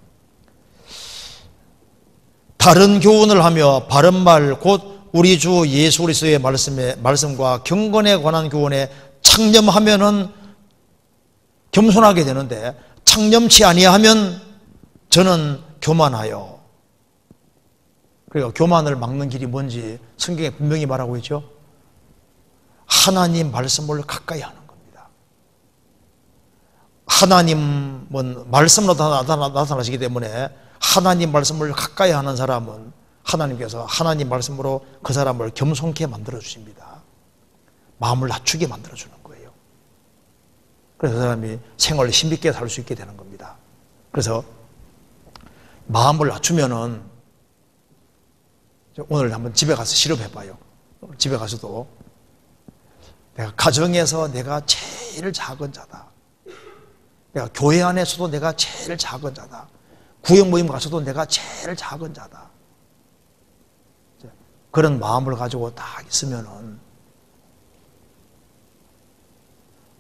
[SPEAKER 1] 다른 교훈을 하며 바른 말 곧 우리 주 예수 그리스도의 말씀과 경건에 관한 교훈에 창념하면은 겸손하게 되는데 창념치 아니하면 저는 교만하여. 그러니까 교만을 막는 길이 뭔지 성경에 분명히 말하고 있죠. 하나님 말씀을 가까이 하는 겁니다. 하나님은 말씀으로 나타나시기 때문에 하나님 말씀을 가까이 하는 사람은 하나님께서 하나님 말씀으로 그 사람을 겸손케 만들어 주십니다. 마음을 낮추게 만들어 주는 거예요. 그래서 그 사람이 생활을 힘있게 살 수 있게 되는 겁니다. 그래서 마음을 낮추면은 오늘 한번 집에 가서 실험해봐요. 집에 가서도 내가 가정에서 내가 제일 작은 자다. 내가 교회 안에서도 내가 제일 작은 자다. 구역 모임 가서도 내가 제일 작은 자다. 그런 마음을 가지고 딱 있으면은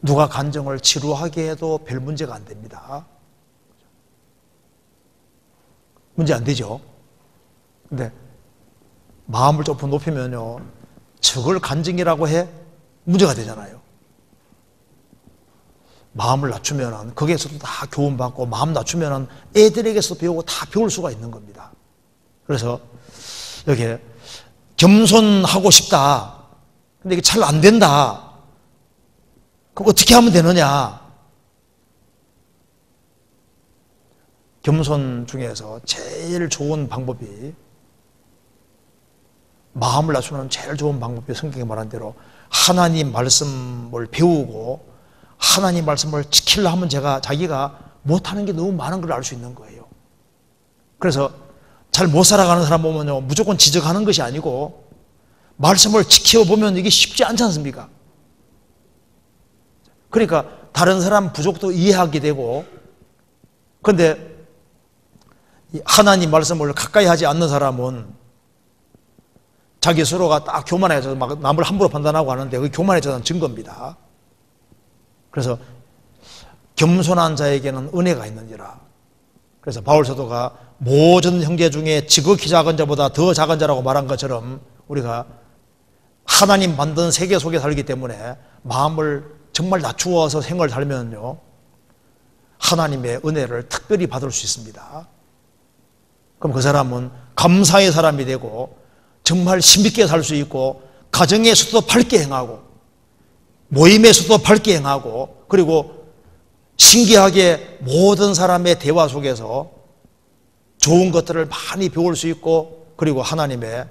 [SPEAKER 1] 누가 간증을 지루하게 해도 별 문제가 안 됩니다. 문제 안 되죠? 근데 마음을 조금 높이면요, 저걸 간증이라고 해? 문제가 되잖아요. 마음을 낮추면은 거기에서도 다 교훈받고, 마음 낮추면은 애들에게서 배우고 다 배울 수가 있는 겁니다. 그래서 여기 겸손하고 싶다. 근데 이게 잘 안 된다. 그럼 어떻게 하면 되느냐? 겸손 중에서 제일 좋은 방법이, 마음을 낮추는 제일 좋은 방법이 성경에 말한 대로 하나님 말씀을 배우고 하나님 말씀을 지키려 하면 자기가 못하는 게 너무 많은 걸 알 수 있는 거예요. 그래서 잘 못 살아가는 사람 보면요, 무조건 지적하는 것이 아니고 말씀을 지켜보면 이게 쉽지 않지 않습니까? 그러니까 다른 사람 부족도 이해하게 되고, 그런데 하나님 말씀을 가까이 하지 않는 사람은 자기 스스로가 딱 교만해져서 막 남을 함부로 판단하고 하는데 그게 교만해져서 증거입니다. 그래서 겸손한 자에게는 은혜가 있는지라. 그래서 바울 사도가 모든 형제 중에 지극히 작은 자보다 더 작은 자라고 말한 것처럼 우리가 하나님 만든 세계 속에 살기 때문에 마음을 정말 낮추어서 생활을 살면요, 하나님의 은혜를 특별히 받을 수 있습니다. 그럼 그 사람은 감사의 사람이 되고 정말 힘있게 살 수 있고, 가정에서도 밝게 행하고 모임에서도 밝게 행하고, 그리고 신기하게 모든 사람의 대화 속에서 좋은 것들을 많이 배울 수 있고, 그리고 하나님의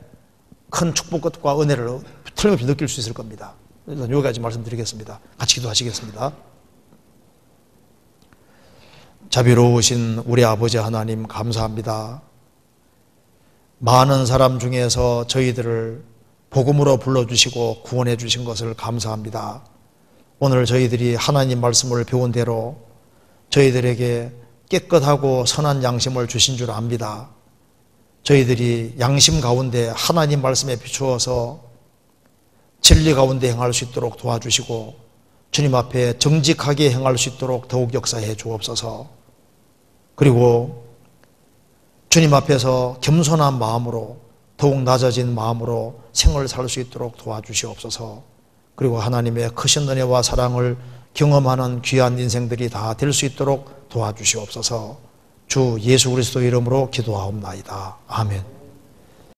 [SPEAKER 1] 큰 축복과 은혜를 틀림없이 느낄 수 있을 겁니다. 일단 여기까지 말씀드리겠습니다. 같이 기도하시겠습니다. 자비로우신 우리 아버지 하나님, 감사합니다. 많은 사람 중에서 저희들을 복음으로 불러주시고 구원해 주신 것을 감사합니다. 오늘 저희들이 하나님 말씀을 배운 대로 저희들에게 깨끗하고 선한 양심을 주신 줄 압니다. 저희들이 양심 가운데 하나님 말씀에 비추어서 진리 가운데 행할 수 있도록 도와주시고, 주님 앞에 정직하게 행할 수 있도록 더욱 역사해 주옵소서. 그리고 주님 앞에서 겸손한 마음으로, 더욱 낮아진 마음으로 생을 살 수 있도록 도와주시옵소서. 그리고 하나님의 크신 은혜와 사랑을 경험하는 귀한 인생들이 다 될 수 있도록 도와주시옵소서. 주 예수 그리스도 이름으로 기도하옵나이다. 아멘.